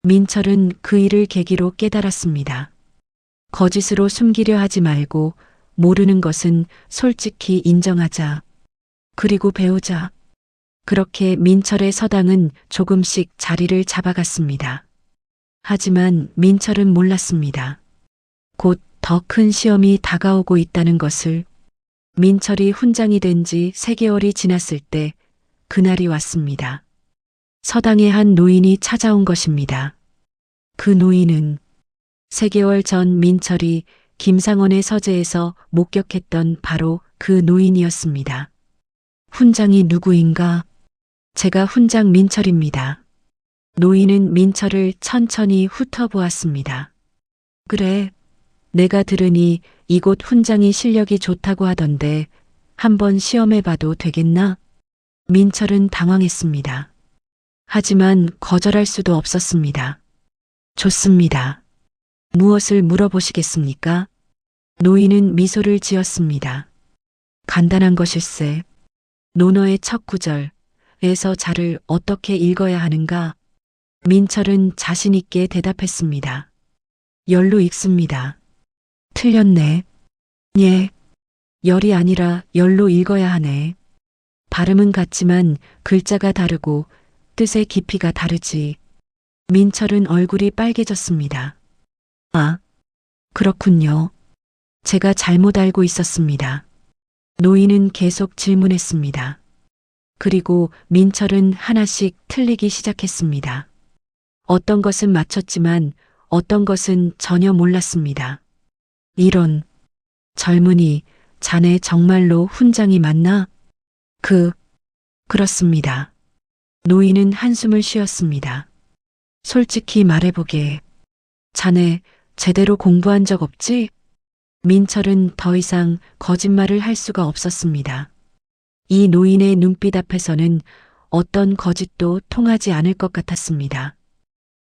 민철은 그 일을 계기로 깨달았습니다. 거짓으로 숨기려 하지 말고 모르는 것은 솔직히 인정하자. 그리고 배우자. 그렇게 민철의 서당은 조금씩 자리를 잡아갔습니다. 하지만 민철은 몰랐습니다. 곧 더 큰 시험이 다가오고 있다는 것을. 민철이 훈장이 된 지 3개월이 지났을 때 그날이 왔습니다. 서당에 한 노인이 찾아온 것입니다. 그 노인은 3개월 전 민철이 김상원의 서재에서 목격했던 바로 그 노인이었습니다. 훈장이 누구인가? 제가 훈장 민철입니다. 노인은 민철을 천천히 훑어보았습니다. 그래, 내가 들으니 이곳 훈장이 실력이 좋다고 하던데 한번 시험해봐도 되겠나? 민철은 당황했습니다. 하지만 거절할 수도 없었습니다. 좋습니다. 무엇을 물어보시겠습니까? 노인은 미소를 지었습니다. 간단한 것일세. 논어의 첫 구절에서 자를 어떻게 읽어야 하는가? 민철은 자신 있게 대답했습니다. 열로 읽습니다. 틀렸네. 예. 열이 아니라 열로 읽어야 하네. 발음은 같지만 글자가 다르고 뜻의 깊이가 다르지. 민철은 얼굴이 빨개졌습니다. 아, 그렇군요. 제가 잘못 알고 있었습니다. 노인은 계속 질문했습니다. 그리고 민철은 하나씩 틀리기 시작했습니다. 어떤 것은 맞췄지만 어떤 것은 전혀 몰랐습니다. 이런, 젊은이, 자네 정말로 훈장이 맞나? 그렇습니다. 노인은 한숨을 쉬었습니다. 솔직히 말해보게. 자네 제대로 공부한 적 없지? 민철은 더 이상 거짓말을 할 수가 없었습니다. 이 노인의 눈빛 앞에서는 어떤 거짓도 통하지 않을 것 같았습니다.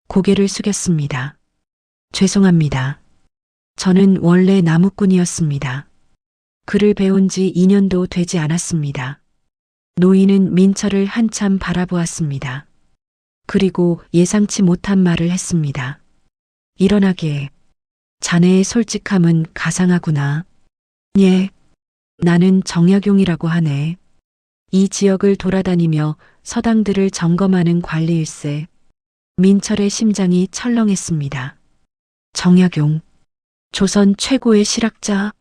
고개를 숙였습니다. 죄송합니다. 저는 원래 나무꾼이었습니다. 글을 배운 지 2년도 되지 않았습니다. 노인은 민철을 한참 바라보았습니다. 그리고 예상치 못한 말을 했습니다. 일어나게. 자네의 솔직함은 가상하구나. 예. 나는 정약용이라고 하네. 이 지역을 돌아다니며 서당들을 점검하는 관리일세. 민철의 심장이 철렁했습니다. 정약용. 조선 최고의 실학자.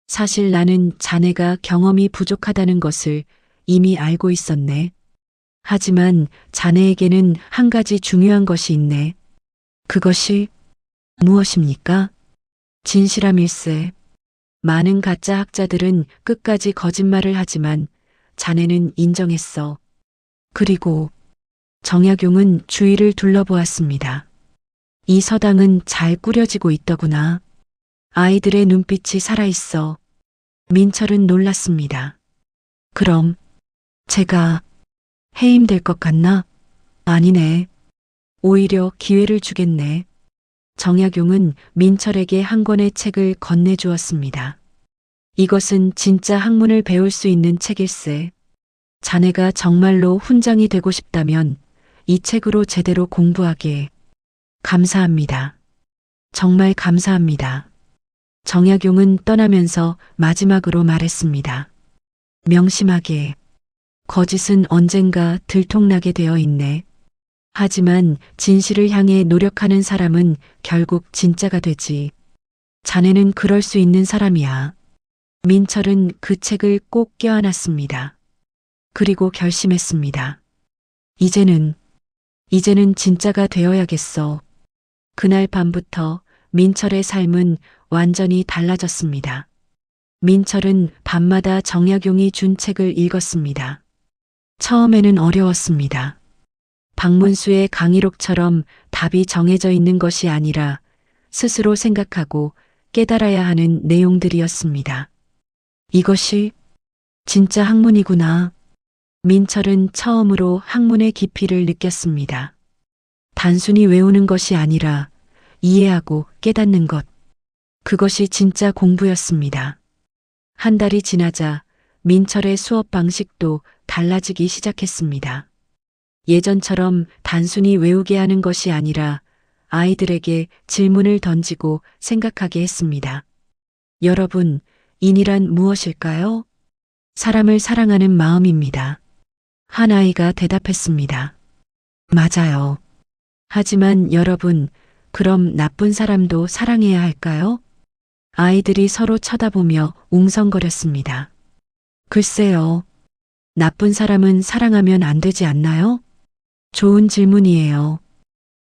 사실 나는 자네가 경험이 부족하다는 것을 이미 알고 있었네. 하지만 자네에게는 한 가지 중요한 것이 있네. 그것이 무엇입니까? 진실함일세. 많은 가짜 학자들은 끝까지 거짓말을 하지만 자네는 인정했어. 그리고 정약용은 주위를 둘러보았습니다. 이 서당은 잘 꾸려지고 있더구나. 아이들의 눈빛이 살아있어. 민철은 놀랐습니다. 그럼 제가 해임될 것 같나? 아니네. 오히려 기회를 주겠네. 정약용은 민철에게 한 권의 책을 건네주었습니다. 이것은 진짜 학문을 배울 수 있는 책일세. 자네가 정말로 훈장이 되고 싶다면 이 책으로 제대로 공부하게. 감사합니다. 정말 감사합니다. 정약용은 떠나면서 마지막으로 말했습니다. 명심하게. 거짓은 언젠가 들통나게 되어 있네. 하지만 진실을 향해 노력하는 사람은 결국 진짜가 되지. 자네는 그럴 수 있는 사람이야. 민철은 그 책을 꼭 껴안았습니다. 그리고 결심했습니다. 이제는 진짜가 되어야겠어. 그날 밤부터 민철의 삶은 완전히 달라졌습니다. 민철은 밤마다 정약용이 준 책을 읽었습니다. 처음에는 어려웠습니다. 박문수의 강의록처럼 답이 정해져 있는 것이 아니라 스스로 생각하고 깨달아야 하는 내용들이었습니다. 이것이 진짜 학문이구나. 민철은 처음으로 학문의 깊이를 느꼈습니다. 단순히 외우는 것이 아니라 이해하고 깨닫는 것. 그것이 진짜 공부였습니다. 한 달이 지나자 민철의 수업 방식도 달라지기 시작했습니다. 예전처럼 단순히 외우게 하는 것이 아니라 아이들에게 질문을 던지고 생각하게 했습니다. 여러분, 인이란 무엇일까요? 사람을 사랑하는 마음입니다. 한 아이가 대답했습니다. 맞아요. 하지만 여러분, 그럼 나쁜 사람도 사랑해야 할까요? 아이들이 서로 쳐다보며 웅성거렸습니다. 글쎄요. 나쁜 사람은 사랑하면 안 되지 않나요? 좋은 질문이에요.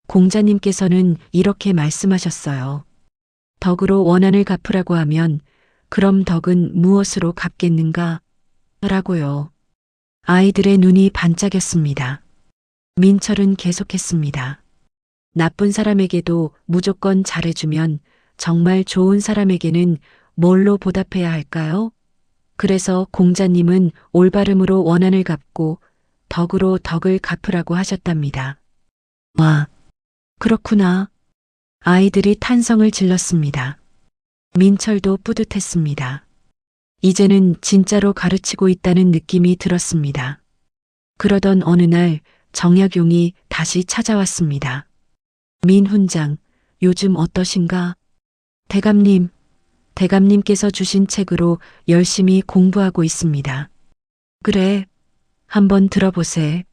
공자님께서는 이렇게 말씀하셨어요. 덕으로 원한을 갚으라고 하면 그럼 덕은 무엇으로 갚겠는가? 라고요. 아이들의 눈이 반짝였습니다. 민철은 계속했습니다. 나쁜 사람에게도 무조건 잘해주면 정말 좋은 사람에게는 뭘로 보답해야 할까요? 그래서 공자님은 올바름으로 원한을 갚고 덕으로 덕을 갚으라고 하셨답니다. 와, 그렇구나. 아이들이 탄성을 질렀습니다. 민철도 뿌듯했습니다. 이제는 진짜로 가르치고 있다는 느낌이 들었습니다. 그러던 어느 날 정약용이 다시 찾아왔습니다. 민 훈장, 요즘 어떠신가? 대감님께서 주신 책으로 열심히 공부하고 있습니다. 그래, 한번 들어보세.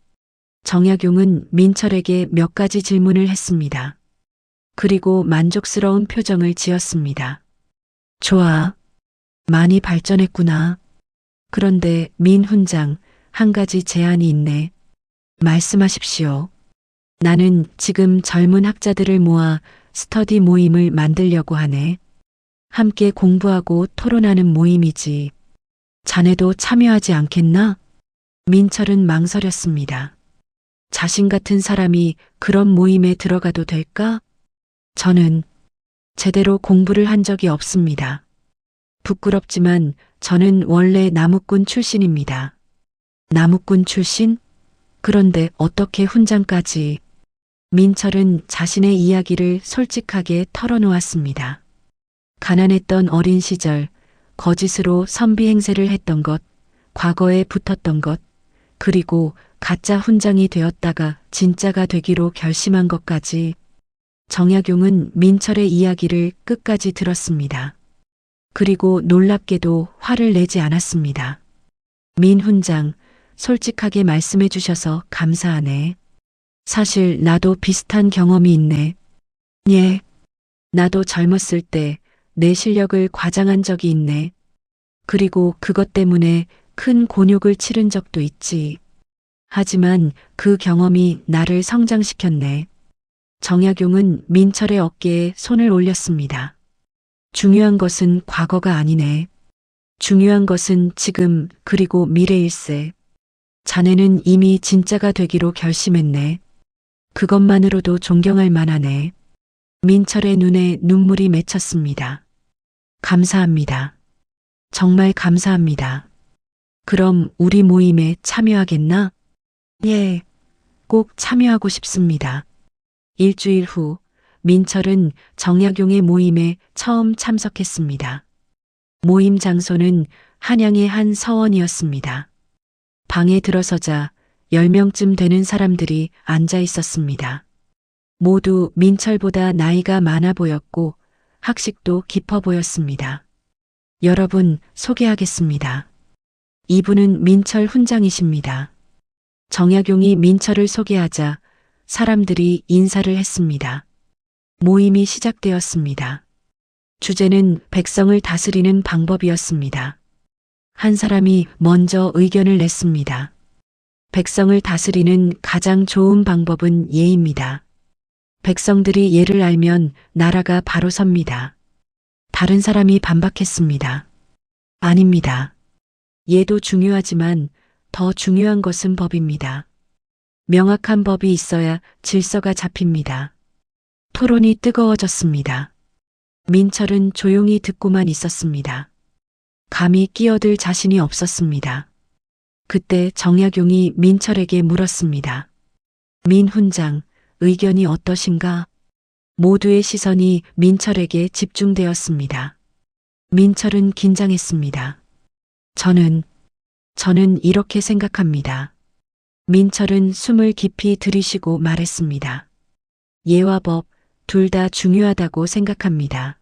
정약용은 민철에게 몇 가지 질문을 했습니다. 그리고 만족스러운 표정을 지었습니다. 좋아. 많이 발전했구나. 그런데 민 훈장, 한 가지 제안이 있네. 말씀하십시오. 나는 지금 젊은 학자들을 모아 스터디 모임을 만들려고 하네. 함께 공부하고 토론하는 모임이지. 자네도 참여하지 않겠나? 민철은 망설였습니다. 자신 같은 사람이 그런 모임에 들어가도 될까? 저는 제대로 공부를 한 적이 없습니다. 부끄럽지만 저는 원래 나무꾼 출신입니다. 나무꾼 출신? 그런데 어떻게 훈장까지? 민철은 자신의 이야기를 솔직하게 털어놓았습니다. 가난했던 어린 시절, 거짓으로 선비 행세를 했던 것, 과거에 붙었던 것, 그리고 가짜 훈장이 되었다가 진짜가 되기로 결심한 것까지. 정약용은 민철의 이야기를 끝까지 들었습니다. 그리고 놀랍게도 화를 내지 않았습니다. 민 훈장, 솔직하게 말씀해 주셔서 감사하네. 사실 나도 비슷한 경험이 있네. 예. 나도 젊었을 때 내 실력을 과장한 적이 있네. 그리고 그것 때문에 큰 곤욕을 치른 적도 있지. 하지만 그 경험이 나를 성장시켰네. 정약용은 민철의 어깨에 손을 올렸습니다. 중요한 것은 과거가 아니네. 중요한 것은 지금 그리고 미래일세. 자네는 이미 진짜가 되기로 결심했네. 그것만으로도 존경할 만하네. 민철의 눈에 눈물이 맺혔습니다. 감사합니다. 정말 감사합니다. 그럼 우리 모임에 참여하겠나? 예, 꼭 참여하고 싶습니다. 일주일 후 민철은 정약용의 모임에 처음 참석했습니다. 모임 장소는 한양의 한 서원이었습니다. 방에 들어서자 10명쯤 되는 사람들이 앉아 있었습니다. 모두 민철보다 나이가 많아 보였고 학식도 깊어 보였습니다. 여러분, 소개하겠습니다. 이분은 민철 훈장이십니다. 정약용이 민철을 소개하자 사람들이 인사를 했습니다. 모임이 시작되었습니다. 주제는 백성을 다스리는 방법이었습니다. 한 사람이 먼저 의견을 냈습니다. 백성을 다스리는 가장 좋은 방법은 예입니다. 백성들이 예를 알면 나라가 바로 섭니다. 다른 사람이 반박했습니다. 아닙니다. 예도 중요하지만 더 중요한 것은 법입니다. 명확한 법이 있어야 질서가 잡힙니다. 토론이 뜨거워졌습니다. 민철은 조용히 듣고만 있었습니다. 감히 끼어들 자신이 없었습니다. 그때 정약용이 민철에게 물었습니다. 민 훈장, 의견이 어떠신가? 모두의 시선이 민철에게 집중되었습니다. 민철은 긴장했습니다. 저는 이렇게 생각합니다. 민철은 숨을 깊이 들이쉬고 말했습니다. 예와 법, 둘 다 중요하다고 생각합니다.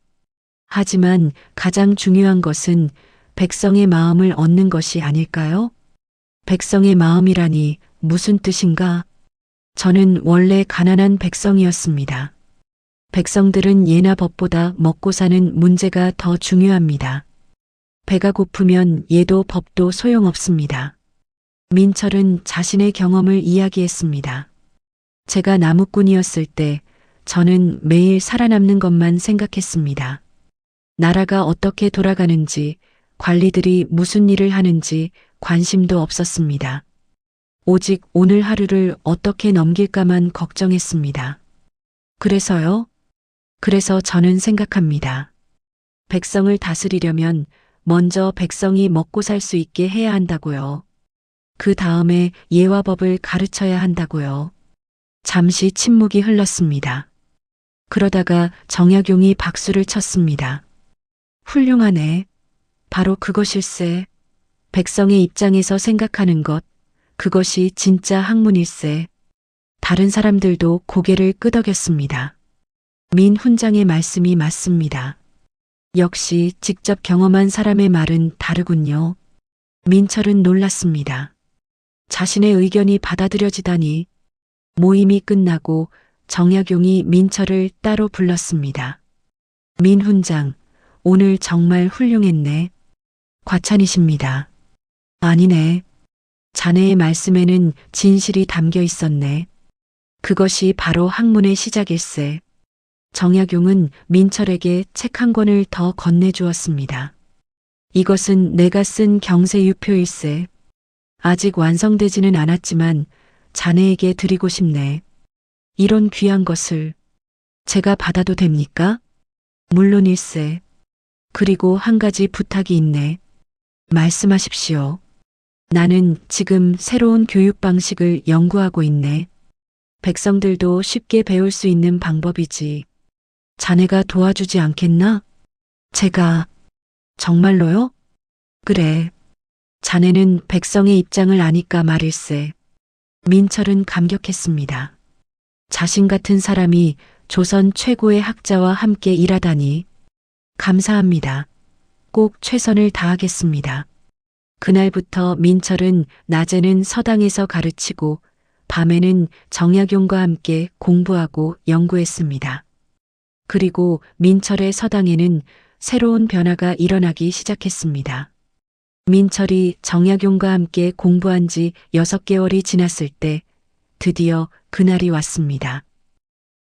하지만 가장 중요한 것은 백성의 마음을 얻는 것이 아닐까요? 백성의 마음이라니 무슨 뜻인가? 저는 원래 가난한 백성이었습니다. 백성들은 예나 법보다 먹고 사는 문제가 더 중요합니다. 배가 고프면 예도 법도 소용없습니다. 민철은 자신의 경험을 이야기했습니다. 제가 나무꾼이었을 때 저는 매일 살아남는 것만 생각했습니다. 나라가 어떻게 돌아가는지, 관리들이 무슨 일을 하는지 관심도 없었습니다. 오직 오늘 하루를 어떻게 넘길까만 걱정했습니다. 그래서 저는 생각합니다. 백성을 다스리려면 먼저 백성이 먹고 살 수 있게 해야 한다고요. 그 다음에 예와 법을 가르쳐야 한다고요. 잠시 침묵이 흘렀습니다. 그러다가 정약용이 박수를 쳤습니다. 훌륭하네. 바로 그것일세. 백성의 입장에서 생각하는 것, 그것이 진짜 학문일세. 다른 사람들도 고개를 끄덕였습니다. 민 훈장의 말씀이 맞습니다. 역시 직접 경험한 사람의 말은 다르군요. 민철은 놀랐습니다. 자신의 의견이 받아들여지다니. 모임이 끝나고 정약용이 민철을 따로 불렀습니다. 민 훈장, 오늘 정말 훌륭했네. 과찬이십니다. 아니네. 자네의 말씀에는 진실이 담겨 있었네. 그것이 바로 학문의 시작일세. 정약용은 민철에게 책 한 권을 더 건네주었습니다. 이것은 내가 쓴 경세유표일세. 아직 완성되지는 않았지만 자네에게 드리고 싶네. 이런 귀한 것을 제가 받아도 됩니까? 물론일세. 그리고 한 가지 부탁이 있네. 말씀하십시오. 나는 지금 새로운 교육 방식을 연구하고 있네. 백성들도 쉽게 배울 수 있는 방법이지. 자네가 도와주지 않겠나? 제가 정말로요? 그래. 자네는 백성의 입장을 아니까 말일세. 민철은 감격했습니다. 자신 같은 사람이 조선 최고의 학자와 함께 일하다니. 감사합니다. 꼭 최선을 다하겠습니다. 그날부터 민철은 낮에는 서당에서 가르치고 밤에는 정약용과 함께 공부하고 연구했습니다. 그리고 민철의 서당에는 새로운 변화가 일어나기 시작했습니다. 민철이 정약용과 함께 공부한 지 6개월이 지났을 때 드디어 그날이 왔습니다.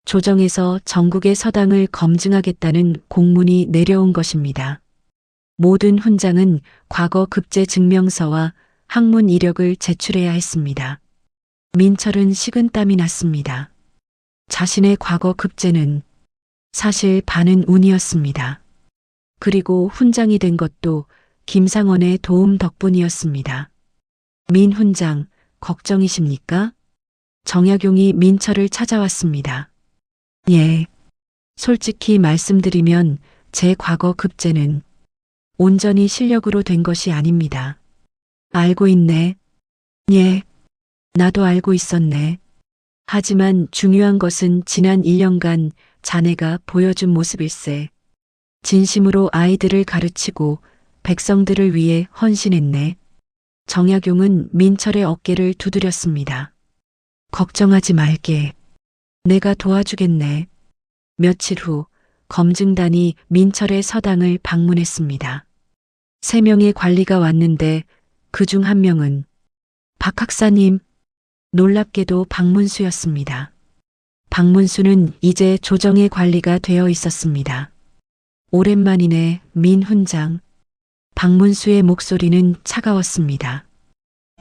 조정에서 전국의 서당을 검증하겠다는 공문이 내려온 것입니다. 모든 훈장은 과거 급제 증명서와 학문 이력을 제출해야 했습니다. 민철은 식은땀이 났습니다. 자신의 과거 급제는 사실 반은 운이었습니다. 그리고 훈장이 된 것도 김상원의 도움 덕분이었습니다. 민 훈장, 걱정이십니까? 정약용이 민철을 찾아왔습니다. 예. 솔직히 말씀드리면 제 과거 급제는 온전히 실력으로 된 것이 아닙니다. 알고 있네. 예. 나도 알고 있었네. 하지만 중요한 것은 지난 1년간 자네가 보여준 모습일세. 진심으로 아이들을 가르치고 백성들을 위해 헌신했네. 정약용은 민철의 어깨를 두드렸습니다. 걱정하지 말게. 내가 도와주겠네. 며칠 후 검증단이 민철의 서당을 방문했습니다. 3명의 관리가 왔는데 그중 한 명은 박 학사님, 놀랍게도 박문수였습니다. 박문수는 이제 조정의 관리가 되어 있었습니다. 오랜만이네, 민 훈장. 박문수의 목소리는 차가웠습니다.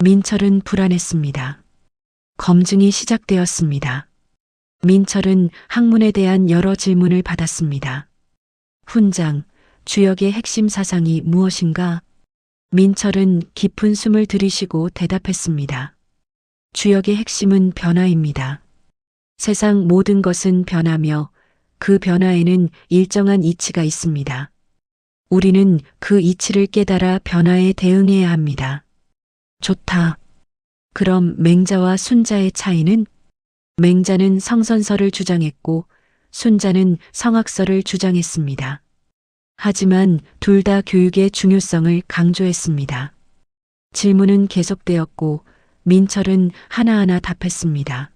민철은 불안했습니다. 검증이 시작되었습니다. 민철은 학문에 대한 여러 질문을 받았습니다. 훈장, 주역의 핵심 사상이 무엇인가? 민철은 깊은 숨을 들이쉬고 대답했습니다. 주역의 핵심은 변화입니다. 세상 모든 것은 변하며 그 변화에는 일정한 이치가 있습니다. 우리는 그 이치를 깨달아 변화에 대응해야 합니다. 좋다. 그럼 맹자와 순자의 차이는? 맹자는 성선설을 주장했고 순자는 성학설을 주장했습니다. 하지만 둘 다 교육의 중요성을 강조했습니다. 질문은 계속되었고 민철은 하나하나 답했습니다.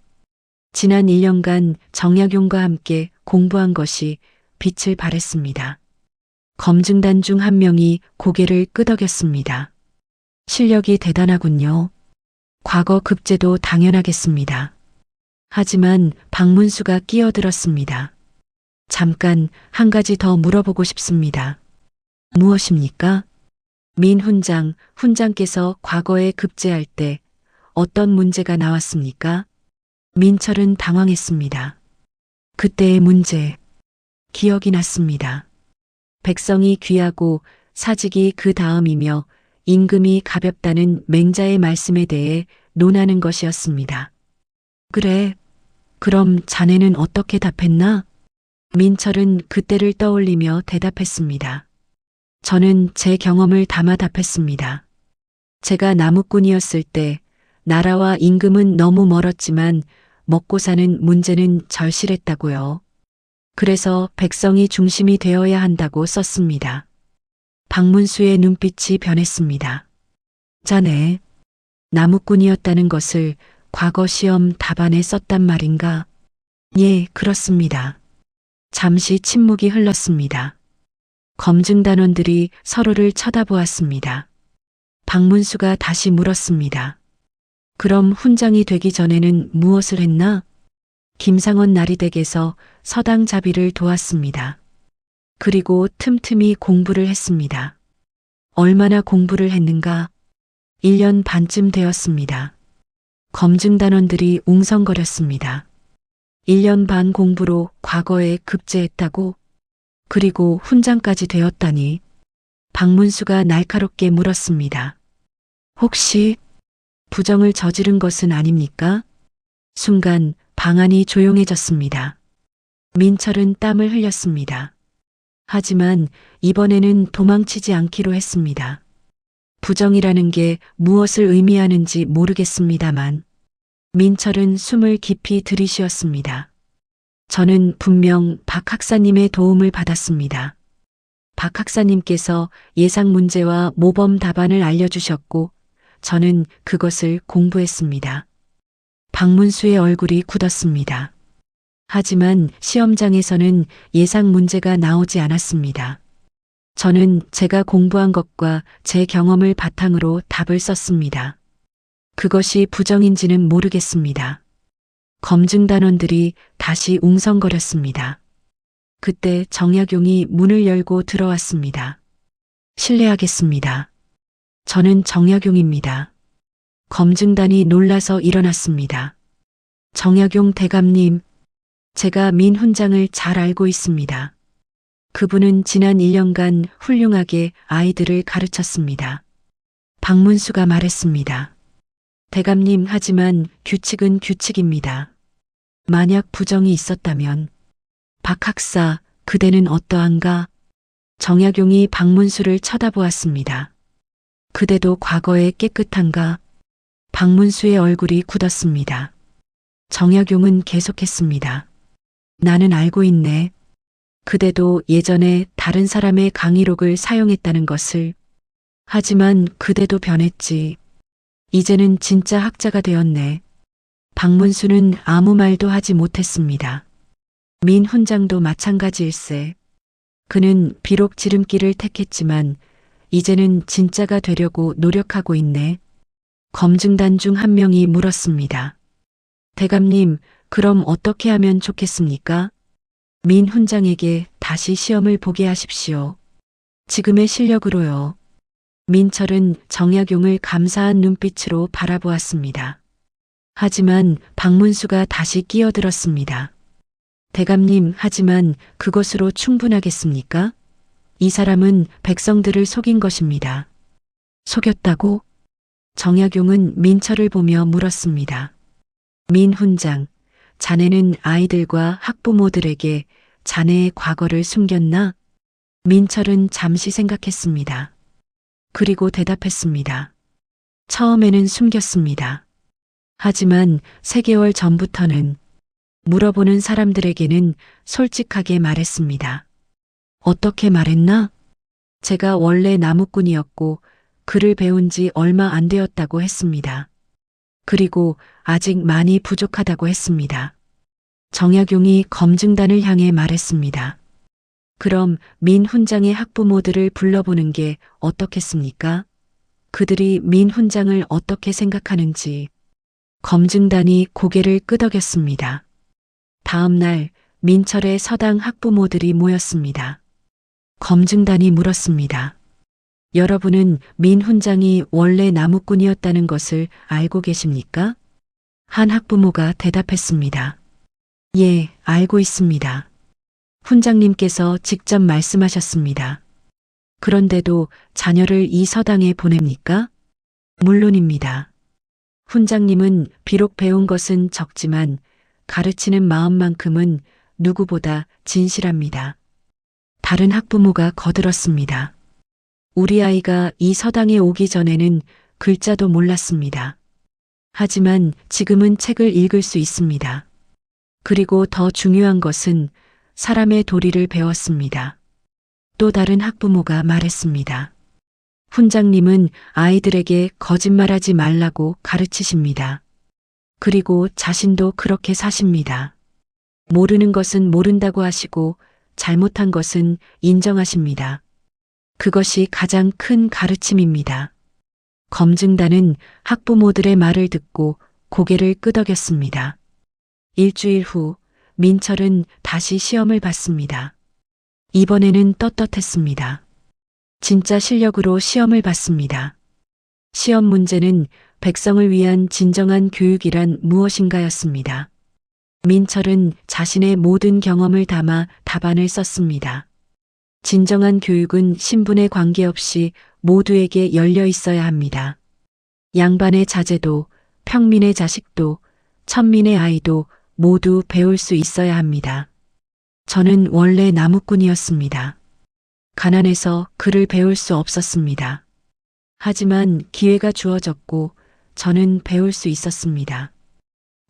지난 1년간 정약용과 함께 공부한 것이 빛을 발했습니다. 검증단 중 한 명이 고개를 끄덕였습니다. 실력이 대단하군요. 과거 급제도 당연하겠습니다. 하지만 박문수가 끼어들었습니다. 잠깐 한 가지 더 물어보고 싶습니다. 무엇입니까? 민 훈장께서 과거에 급제할 때 어떤 문제가 나왔습니까? 민철은 당황했습니다. 그때의 문제, 기억이 났습니다. 백성이 귀하고 사직이 그 다음이며 임금이 가볍다는 맹자의 말씀에 대해 논하는 것이었습니다. 그래, 그럼 자네는 어떻게 답했나? 민철은 그때를 떠올리며 대답했습니다. 저는 제 경험을 담아 답했습니다. 제가 나무꾼이었을 때 나라와 임금은 너무 멀었지만 먹고 사는 문제는 절실했다고요. 그래서 백성이 중심이 되어야 한다고 썼습니다. 박문수의 눈빛이 변했습니다. 자네, 나무꾼이었다는 것을 과거 시험 답안에 썼단 말인가? 예, 그렇습니다. 잠시 침묵이 흘렀습니다. 검증단원들이 서로를 쳐다보았습니다. 박문수가 다시 물었습니다. 그럼 훈장이 되기 전에는 무엇을 했나? 김상원 나리댁에서 서당 자비를 도왔습니다. 그리고 틈틈이 공부를 했습니다. 얼마나 공부를 했는가? 1년 반쯤 되었습니다. 검증단원들이 웅성거렸습니다. 1년 반 공부로 과거에 급제했다고? 그리고 훈장까지 되었다니? 박문수가 날카롭게 물었습니다. 혹시 부정을 저지른 것은 아닙니까? 순간 방안이 조용해졌습니다. 민철은 땀을 흘렸습니다. 하지만 이번에는 도망치지 않기로 했습니다. 부정이라는 게 무엇을 의미하는지 모르겠습니다만 민철은 숨을 깊이 들이쉬었습니다. 저는 분명 박 학사님의 도움을 받았습니다. 박 학사님께서 예상 문제와 모범 답안을 알려주셨고 저는 그것을 공부했습니다. 박문수의 얼굴이 굳었습니다. 하지만 시험장에서는 예상 문제가 나오지 않았습니다. 저는 제가 공부한 것과 제 경험을 바탕으로 답을 썼습니다. 그것이 부정인지는 모르겠습니다. 검증단원들이 다시 웅성거렸습니다. 그때 정약용이 문을 열고 들어왔습니다. 실례하겠습니다. 저는 정약용입니다. 검증단이 놀라서 일어났습니다. 정약용 대감님, 제가 민 훈장을 잘 알고 있습니다. 그분은 지난 1년간 훌륭하게 아이들을 가르쳤습니다. 박문수가 말했습니다. 대감님, 하지만 규칙은 규칙입니다. 만약 부정이 있었다면 박 학사, 그대는 어떠한가? 정약용이 박문수를 쳐다보았습니다. 그대도 과거에 깨끗한가? 박문수의 얼굴이 굳었습니다. 정약용은 계속했습니다. 나는 알고 있네. 그대도 예전에 다른 사람의 강의록을 사용했다는 것을. 하지만 그대도 변했지. 이제는 진짜 학자가 되었네. 박문수는 아무 말도 하지 못했습니다. 민 훈장도 마찬가지일세. 그는 비록 지름길을 택했지만 이제는 진짜가 되려고 노력하고 있네. 검증단 중 한 명이 물었습니다. 대감님, 그럼 어떻게 하면 좋겠습니까? 민 훈장에게 다시 시험을 보게 하십시오. 지금의 실력으로요. 민철은 정약용을 감사한 눈빛으로 바라보았습니다. 하지만 박문수가 다시 끼어들었습니다. 대감님, 하지만 그것으로 충분하겠습니까? 이 사람은 백성들을 속인 것입니다. 속였다고? 정약용은 민철을 보며 물었습니다. 민 훈장, 자네는 아이들과 학부모들에게 자네의 과거를 숨겼나? 민철은 잠시 생각했습니다. 그리고 대답했습니다. 처음에는 숨겼습니다. 하지만 3개월 전부터는 물어보는 사람들에게는 솔직하게 말했습니다. 어떻게 말했나? 제가 원래 나무꾼이었고 글을 배운 지 얼마 안 되었다고 했습니다. 그리고 아직 많이 부족하다고 했습니다. 정약용이 검증단을 향해 말했습니다. 그럼 민 훈장의 학부모들을 불러보는 게 어떻겠습니까? 그들이 민 훈장을 어떻게 생각하는지. 검증단이 고개를 끄덕였습니다. 다음 날 민철의 서당 학부모들이 모였습니다. 검증단이 물었습니다. 여러분은 민 훈장이 원래 나무꾼이었다는 것을 알고 계십니까? 한 학부모가 대답했습니다. 예, 알고 있습니다. 훈장님께서 직접 말씀하셨습니다. 그런데도 자녀를 이 서당에 보냅니까? 물론입니다. 훈장님은 비록 배운 것은 적지만 가르치는 마음만큼은 누구보다 진실합니다. 다른 학부모가 거들었습니다. 우리 아이가 이 서당에 오기 전에는 글자도 몰랐습니다. 하지만 지금은 책을 읽을 수 있습니다. 그리고 더 중요한 것은 사람의 도리를 배웠습니다. 또 다른 학부모가 말했습니다. 훈장님은 아이들에게 거짓말하지 말라고 가르치십니다. 그리고 자신도 그렇게 사십니다. 모르는 것은 모른다고 하시고 잘못한 것은 인정하십니다. 그것이 가장 큰 가르침입니다. 검증단은 학부모들의 말을 듣고 고개를 끄덕였습니다. 일주일 후 민철은 다시 시험을 봤습니다. 이번에는 떳떳했습니다. 진짜 실력으로 시험을 봤습니다. 시험 문제는 백성을 위한 진정한 교육이란 무엇인가였습니다. 민철은 자신의 모든 경험을 담아 답안을 썼습니다. 진정한 교육은 신분에 관계없이 모두에게 열려 있어야 합니다. 양반의 자제도, 평민의 자식도, 천민의 아이도 모두 배울 수 있어야 합니다. 저는 원래 나무꾼이었습니다. 가난해서 글을 배울 수 없었습니다. 하지만 기회가 주어졌고 저는 배울 수 있었습니다.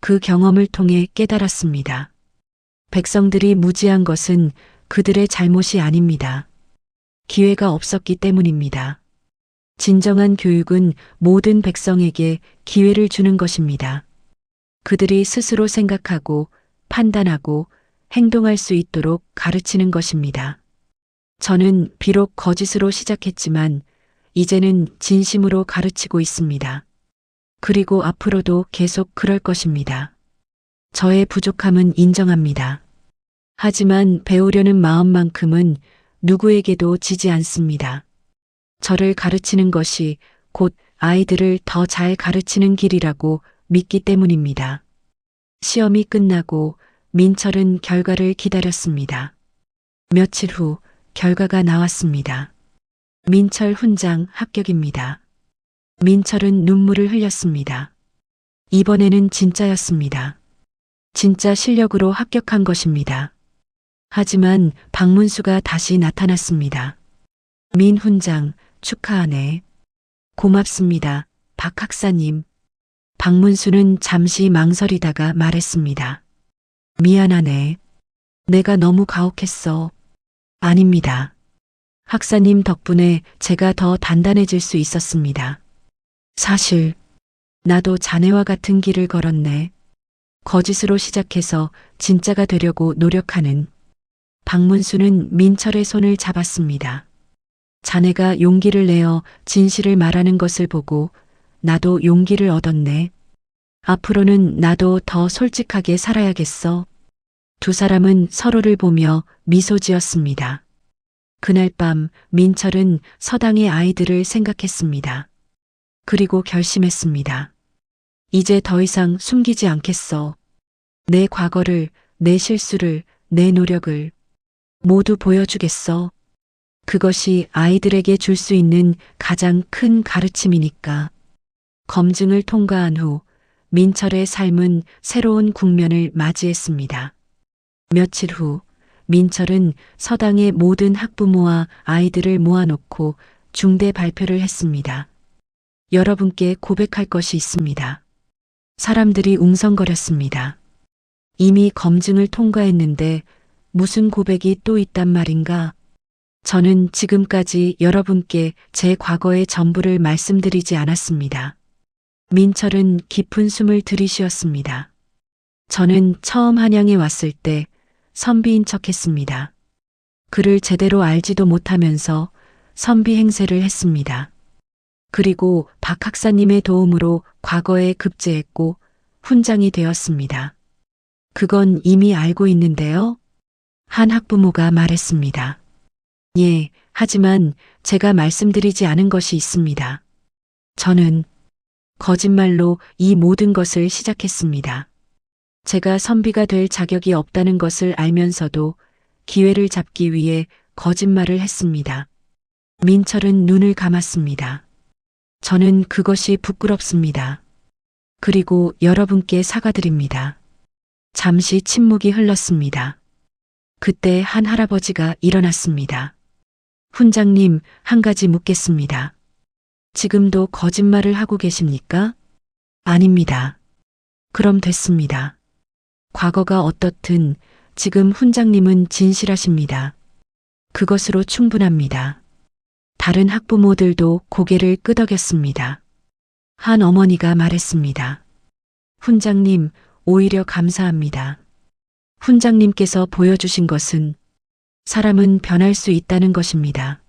그 경험을 통해 깨달았습니다. 백성들이 무지한 것은 그들의 잘못이 아닙니다. 기회가 없었기 때문입니다. 진정한 교육은 모든 백성에게 기회를 주는 것입니다. 그들이 스스로 생각하고 판단하고 행동할 수 있도록 가르치는 것입니다. 저는 비록 거짓으로 시작했지만 이제는 진심으로 가르치고 있습니다. 그리고 앞으로도 계속 그럴 것입니다. 저의 부족함은 인정합니다. 하지만 배우려는 마음만큼은 누구에게도 지지 않습니다. 저를 가르치는 것이 곧 아이들을 더 잘 가르치는 길이라고 믿기 때문입니다. 시험이 끝나고 민철은 결과를 기다렸습니다. 며칠 후 결과가 나왔습니다. 민철 훈장 합격입니다. 민철은 눈물을 흘렸습니다. 이번에는 진짜였습니다. 진짜 실력으로 합격한 것입니다. 하지만 박문수가 다시 나타났습니다. 민 훈장, 축하하네. 고맙습니다, 박 학사님. 박문수는 잠시 망설이다가 말했습니다. 미안하네. 내가 너무 가혹했어. 아닙니다. 학사님 덕분에 제가 더 단단해질 수 있었습니다. 사실, 나도 자네와 같은 길을 걸었네. 거짓으로 시작해서 진짜가 되려고 노력하는. 박문수는 민철의 손을 잡았습니다. 자네가 용기를 내어 진실을 말하는 것을 보고 나도 용기를 얻었네. 앞으로는 나도 더 솔직하게 살아야겠어. 두 사람은 서로를 보며 미소 지었습니다. 그날 밤 민철은 서당의 아이들을 생각했습니다. 그리고 결심했습니다. 이제 더 이상 숨기지 않겠어. 내 과거를, 내 실수를, 내 노력을 모두 보여주겠어. 그것이 아이들에게 줄 수 있는 가장 큰 가르침이니까. 검증을 통과한 후 민철의 삶은 새로운 국면을 맞이했습니다. 며칠 후 민철은 서당의 모든 학부모와 아이들을 모아놓고 중대 발표를 했습니다. 여러분께 고백할 것이 있습니다. 사람들이 웅성거렸습니다. 이미 검증을 통과했는데 무슨 고백이 또 있단 말인가? 저는 지금까지 여러분께 제 과거의 전부를 말씀드리지 않았습니다. 민철은 깊은 숨을 들이쉬었습니다. 저는 처음 한양에 왔을 때 선비인 척했습니다. 그를 제대로 알지도 못하면서 선비 행세를 했습니다. 그리고 박 학사님의 도움으로 과거에 급제했고 훈장이 되었습니다. 그건 이미 알고 있는데요. 한 학부모가 말했습니다. 예, 하지만 제가 말씀드리지 않은 것이 있습니다. 저는 거짓말로 이 모든 것을 시작했습니다. 제가 선비가 될 자격이 없다는 것을 알면서도 기회를 잡기 위해 거짓말을 했습니다. 민철은 눈을 감았습니다. 저는 그것이 부끄럽습니다. 그리고 여러분께 사과드립니다. 잠시 침묵이 흘렀습니다. 그때 한 할아버지가 일어났습니다. 훈장님, 한 가지 묻겠습니다. 지금도 거짓말을 하고 계십니까? 아닙니다. 그럼 됐습니다. 과거가 어떻든 지금 훈장님은 진실하십니다. 그것으로 충분합니다. 다른 학부모들도 고개를 끄덕였습니다. 한 어머니가 말했습니다. 훈장님, 오히려 감사합니다. 훈장님께서 보여주신 것은 사람은 변할 수 있다는 것입니다.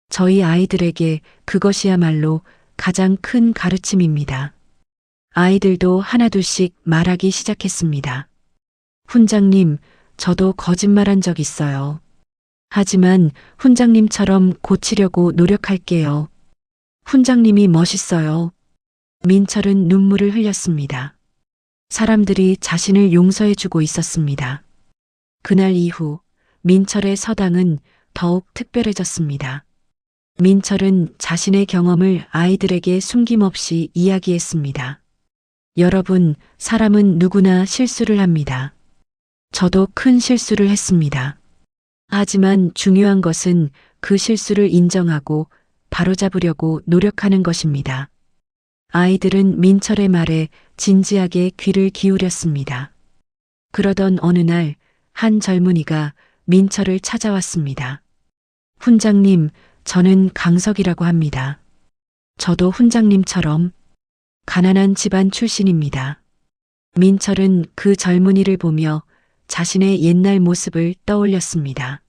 저희 아이들에게 그것이야말로 가장 큰 가르침입니다. 아이들도 하나둘씩 말하기 시작했습니다. 훈장님, 저도 거짓말한 적 있어요. 하지만 훈장님처럼 고치려고 노력할게요. 훈장님이 멋있어요. 민철은 눈물을 흘렸습니다. 사람들이 자신을 용서해주고 있었습니다. 그날 이후 민철의 서당은 더욱 특별해졌습니다. 민철은 자신의 경험을 아이들에게 숨김없이 이야기했습니다. 여러분, 사람은 누구나 실수를 합니다. 저도 큰 실수를 했습니다. 하지만 중요한 것은 그 실수를 인정하고 바로잡으려고 노력하는 것입니다. 아이들은 민철의 말에 진지하게 귀를 기울였습니다. 그러던 어느 날 한 젊은이가 민철을 찾아왔습니다. 훈장님, 저는 강석이라고 합니다. 저도 훈장님처럼 가난한 집안 출신입니다. 민철은 그 젊은이를 보며 자신의 옛날 모습을 떠올렸습니다.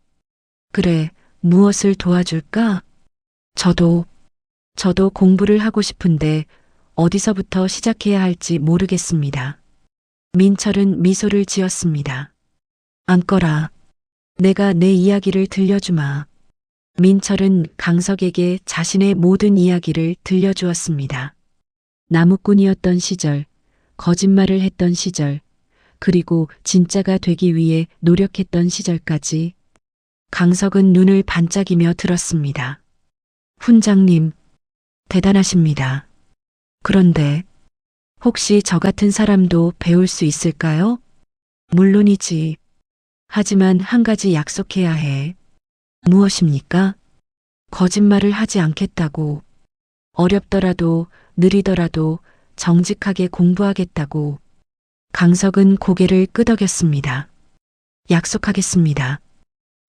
그래, 무엇을 도와줄까? 저도 공부를 하고 싶은데 어디서부터 시작해야 할지 모르겠습니다. 민철은 미소를 지었습니다. 앉거라. 내가 내 이야기를 들려주마. 민철은 강석에게 자신의 모든 이야기를 들려주었습니다. 나무꾼이었던 시절, 거짓말을 했던 시절, 그리고 진짜가 되기 위해 노력했던 시절까지. 강석은 눈을 반짝이며 들었습니다. 훈장님, 대단하십니다. 그런데 혹시 저 같은 사람도 배울 수 있을까요? 물론이지. 하지만 한 가지 약속해야 해. 무엇입니까? 거짓말을 하지 않겠다고. 어렵더라도 느리더라도 정직하게 공부하겠다고. 강석은 고개를 끄덕였습니다. 약속하겠습니다.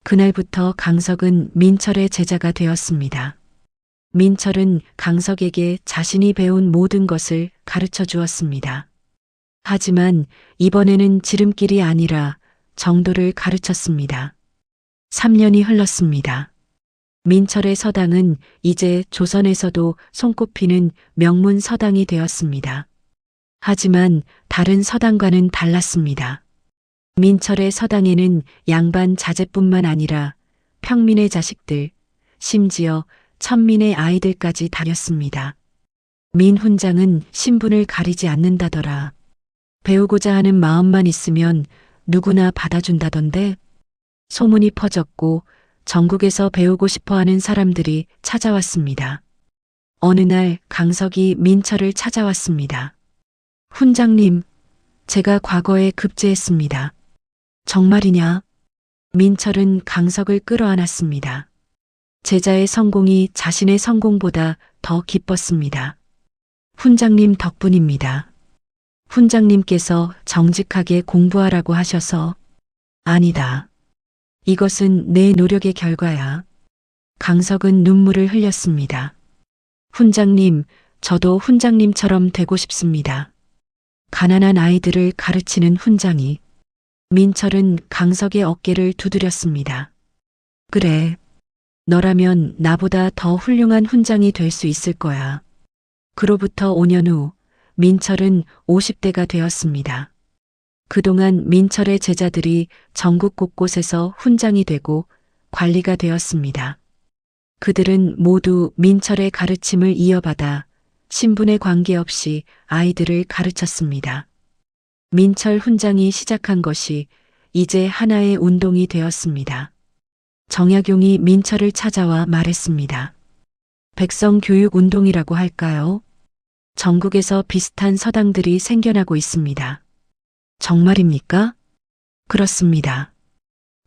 그날부터 강석은 민철의 제자가 되었습니다. 민철은 강석에게 자신이 배운 모든 것을 가르쳐 주었습니다. 하지만 이번에는 지름길이 아니라 정도를 가르쳤습니다. 3년이 흘렀습니다. 민철의 서당은 이제 조선에서도 손꼽히는 명문 서당이 되었습니다. 하지만 다른 서당과는 달랐습니다. 민철의 서당에는 양반 자제뿐만 아니라 평민의 자식들, 심지어 천민의 아이들까지 다녔습니다. 민 훈장은 신분을 가리지 않는다더라. 배우고자 하는 마음만 있으면 누구나 받아준다던데. 소문이 퍼졌고 전국에서 배우고 싶어하는 사람들이 찾아왔습니다. 어느 날 강석이 민철을 찾아왔습니다. 훈장님, 제가 과거에 급제했습니다. 정말이냐? 민철은 강석을 끌어안았습니다. 제자의 성공이 자신의 성공보다 더 기뻤습니다. 훈장님 덕분입니다. 훈장님께서 정직하게 공부하라고 하셔서. 아니다. 이것은 내 노력의 결과야. 강석은 눈물을 흘렸습니다. 훈장님, 저도 훈장님처럼 되고 싶습니다. 가난한 아이들을 가르치는 훈장이. 민철은 강석의 어깨를 두드렸습니다. 그래. 너라면 나보다 더 훌륭한 훈장이 될 수 있을 거야. 그로부터 5년 후 민철은 50대가 되었습니다. 그동안 민철의 제자들이 전국 곳곳에서 훈장이 되고 관리가 되었습니다. 그들은 모두 민철의 가르침을 이어받아 신분에 관계없이 아이들을 가르쳤습니다. 민철 훈장이 시작한 것이 이제 하나의 운동이 되었습니다. 정약용이 민철을 찾아와 말했습니다. 백성교육운동이라고 할까요? 전국에서 비슷한 서당들이 생겨나고 있습니다. 정말입니까? 그렇습니다.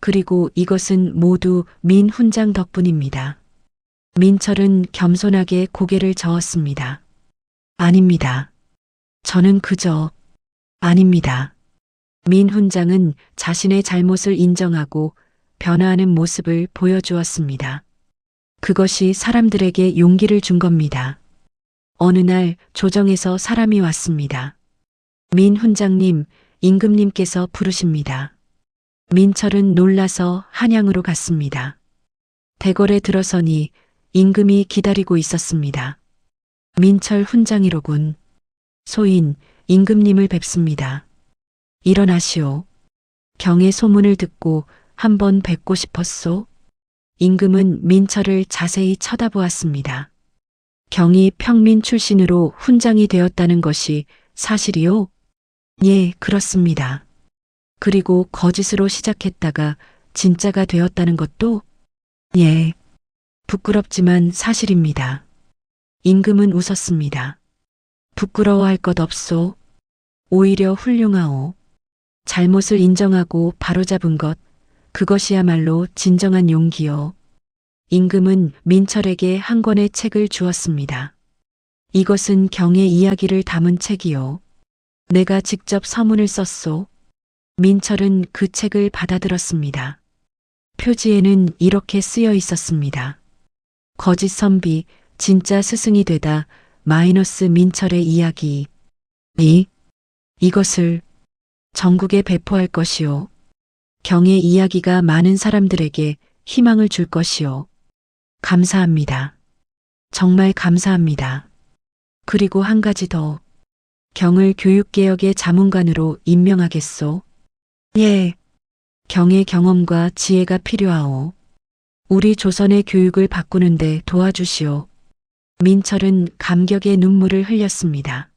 그리고 이것은 모두 민 훈장 덕분입니다. 민철은 겸손하게 고개를 저었습니다. 아닙니다. 저는 그저. 아닙니다. 민 훈장은 자신의 잘못을 인정하고 변화하는 모습을 보여주었습니다. 그것이 사람들에게 용기를 준 겁니다. 어느 날 조정에서 사람이 왔습니다. 민 훈장님, 임금님께서 부르십니다. 민철은 놀라서 한양으로 갔습니다. 대궐에 들어서니 임금이 기다리고 있었습니다. 민철 훈장이로군. 소인, 임금님을 뵙습니다. 일어나시오. 경의 소문을 듣고 한번 뵙고 싶었소. 임금은 민철을 자세히 쳐다보았습니다. 경이 평민 출신으로 훈장이 되었다는 것이 사실이요? 예, 그렇습니다. 그리고 거짓으로 시작했다가 진짜가 되었다는 것도? 예, 부끄럽지만 사실입니다. 임금은 웃었습니다. 부끄러워할 것 없소. 오히려 훌륭하오. 잘못을 인정하고 바로잡은 것, 그것이야말로 진정한 용기요. 임금은 민철에게 한 권의 책을 주었습니다. 이것은 경의 이야기를 담은 책이요. 내가 직접 서문을 썼소. 민철은 그 책을 받아들었습니다. 표지에는 이렇게 쓰여 있었습니다. 거짓 선비, 진짜 스승이 되다 마이너스 민철의 이야기. 이것을 전국에 배포할 것이요. 경의 이야기가 많은 사람들에게 희망을 줄 것이요. 감사합니다. 정말 감사합니다. 그리고 한 가지 더. 경을 교육개혁의 자문관으로 임명하겠소. 예. 경의 경험과 지혜가 필요하오. 우리 조선의 교육을 바꾸는데 도와주시오. 민철은 감격의 눈물을 흘렸습니다.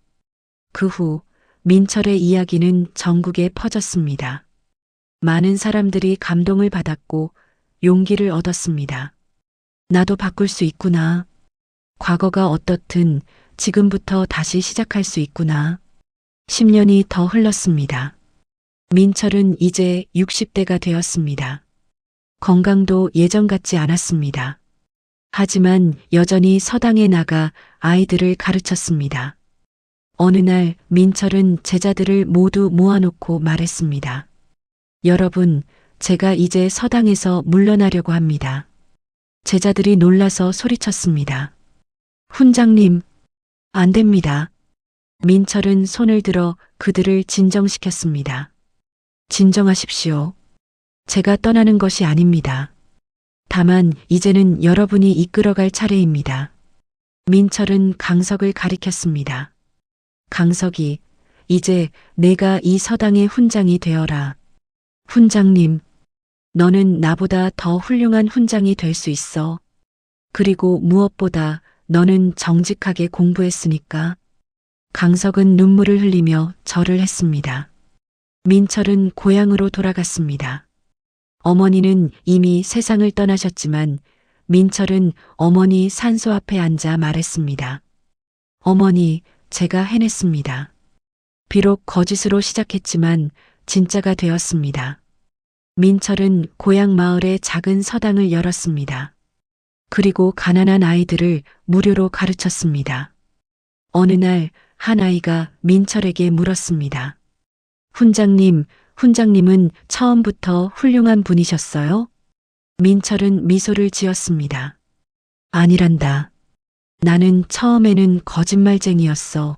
그 후 민철의 이야기는 전국에 퍼졌습니다. 많은 사람들이 감동을 받았고 용기를 얻었습니다. 나도 바꿀 수 있구나. 과거가 어떻든 지금부터 다시 시작할 수 있구나. 10년이 더 흘렀습니다. 민철은 이제 60대가 되었습니다. 건강도 예전 같지 않았습니다. 하지만 여전히 서당에 나가 아이들을 가르쳤습니다. 어느 날 민철은 제자들을 모두 모아놓고 말했습니다. 여러분, 제가 이제 서당에서 물러나려고 합니다. 제자들이 놀라서 소리쳤습니다. 훈장님, 안 됩니다. 민철은 손을 들어 그들을 진정시켰습니다. 진정하십시오. 제가 떠나는 것이 아닙니다. 다만 이제는 여러분이 이끌어갈 차례입니다. 민철은 강석을 가리켰습니다. 강석이, 이제 내가 이 서당의 훈장이 되어라. 훈장님, 너는 나보다 더 훌륭한 훈장이 될 수 있어. 그리고 무엇보다 너는 정직하게 공부했으니까. 강석은 눈물을 흘리며 절을 했습니다. 민철은 고향으로 돌아갔습니다. 어머니는 이미 세상을 떠나셨지만 민철은 어머니 산소 앞에 앉아 말했습니다. 어머니, 제가 해냈습니다. 비록 거짓으로 시작했지만 진짜가 되었습니다. 민철은 고향 마을의 작은 서당을 열었습니다. 그리고 가난한 아이들을 무료로 가르쳤습니다. 어느 날 한 아이가 민철에게 물었습니다. 훈장님은 처음부터 훌륭한 분이셨어요? 민철은 미소를 지었습니다. 아니란다. 나는 처음에는 거짓말쟁이였어.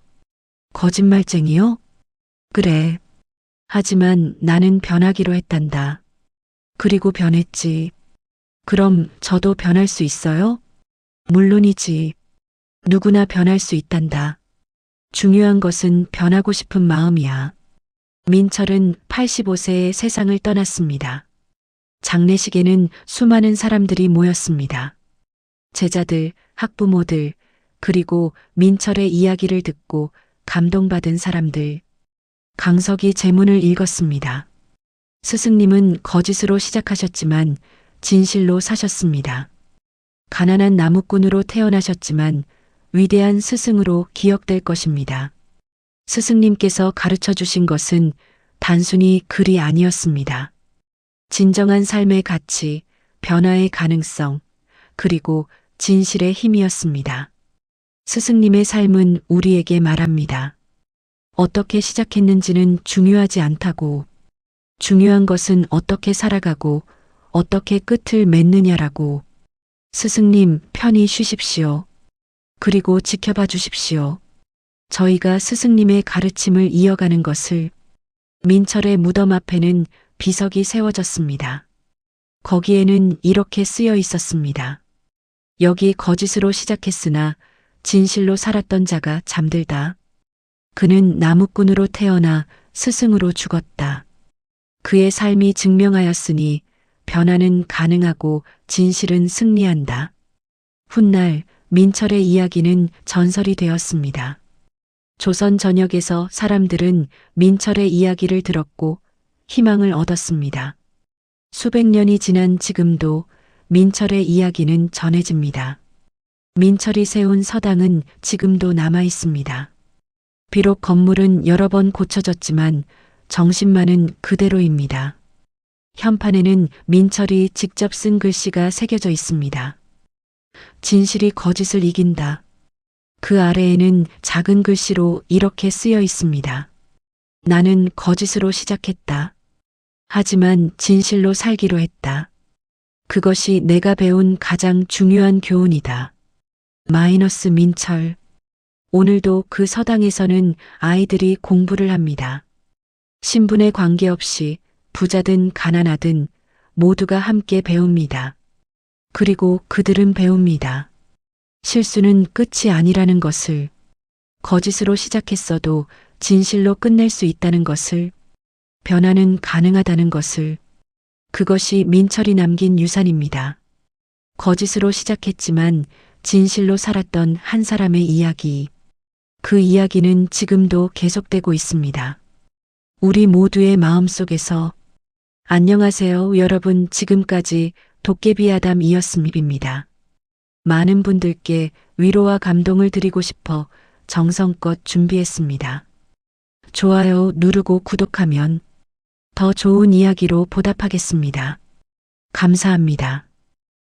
거짓말쟁이요? 그래. 하지만 나는 변하기로 했단다. 그리고 변했지. 그럼 저도 변할 수 있어요? 물론이지. 누구나 변할 수 있단다. 중요한 것은 변하고 싶은 마음이야. 민철은 85세에 세상을 떠났습니다. 장례식에는 수많은 사람들이 모였습니다. 제자들, 학부모들, 그리고 민철의 이야기를 듣고 감동받은 사람들. 강석이 제문을 읽었습니다. 스승님은 거짓으로 시작하셨지만 진실로 사셨습니다. 가난한 나무꾼으로 태어나셨지만 위대한 스승으로 기억될 것입니다. 스승님께서 가르쳐 주신 것은 단순히 글이 아니었습니다. 진정한 삶의 가치, 변화의 가능성, 그리고 진실의 힘이었습니다. 스승님의 삶은 우리에게 말합니다. 어떻게 시작했는지는 중요하지 않다고. 중요한 것은 어떻게 살아가고 어떻게 끝을 맺느냐라고. 스승님, 편히 쉬십시오. 그리고 지켜봐 주십시오. 저희가 스승님의 가르침을 이어가는 것을. 민철의 무덤 앞에는 비석이 세워졌습니다. 거기에는 이렇게 쓰여 있었습니다. 여기 거짓으로 시작했으나 진실로 살았던 자가 잠들다. 그는 나무꾼으로 태어나 스승으로 죽었다. 그의 삶이 증명하였으니 변화는 가능하고 진실은 승리한다. 훗날 민철의 이야기는 전설이 되었습니다. 조선 전역에서 사람들은 민철의 이야기를 들었고 희망을 얻었습니다. 수백 년이 지난 지금도 민철의 이야기는 전해집니다. 민철이 세운 서당은 지금도 남아 있습니다. 비록 건물은 여러 번 고쳐졌지만 정신만은 그대로입니다. 현판에는 민철이 직접 쓴 글씨가 새겨져 있습니다. 진실이 거짓을 이긴다. 그 아래에는 작은 글씨로 이렇게 쓰여 있습니다. 나는 거짓으로 시작했다. 하지만 진실로 살기로 했다. 그것이 내가 배운 가장 중요한 교훈이다. 마이너스 민철. 오늘도 그 서당에서는 아이들이 공부를 합니다. 신분에 관계없이 부자든 가난하든 모두가 함께 배웁니다. 그리고 그들은 배웁니다. 실수는 끝이 아니라는 것을, 거짓으로 시작했어도 진실로 끝낼 수 있다는 것을, 변화는 가능하다는 것을. 그것이 민철이 남긴 유산입니다. 거짓으로 시작했지만 진실로 살았던 한 사람의 이야기. 그 이야기는 지금도 계속되고 있습니다. 우리 모두의 마음속에서. 안녕하세요, 여러분. 지금까지 도깨비 아담 이었습니다. 많은 분들께 위로와 감동을 드리고 싶어 정성껏 준비했습니다. 좋아요 누르고 구독하면 더 좋은 이야기로 보답하겠습니다. 감사합니다.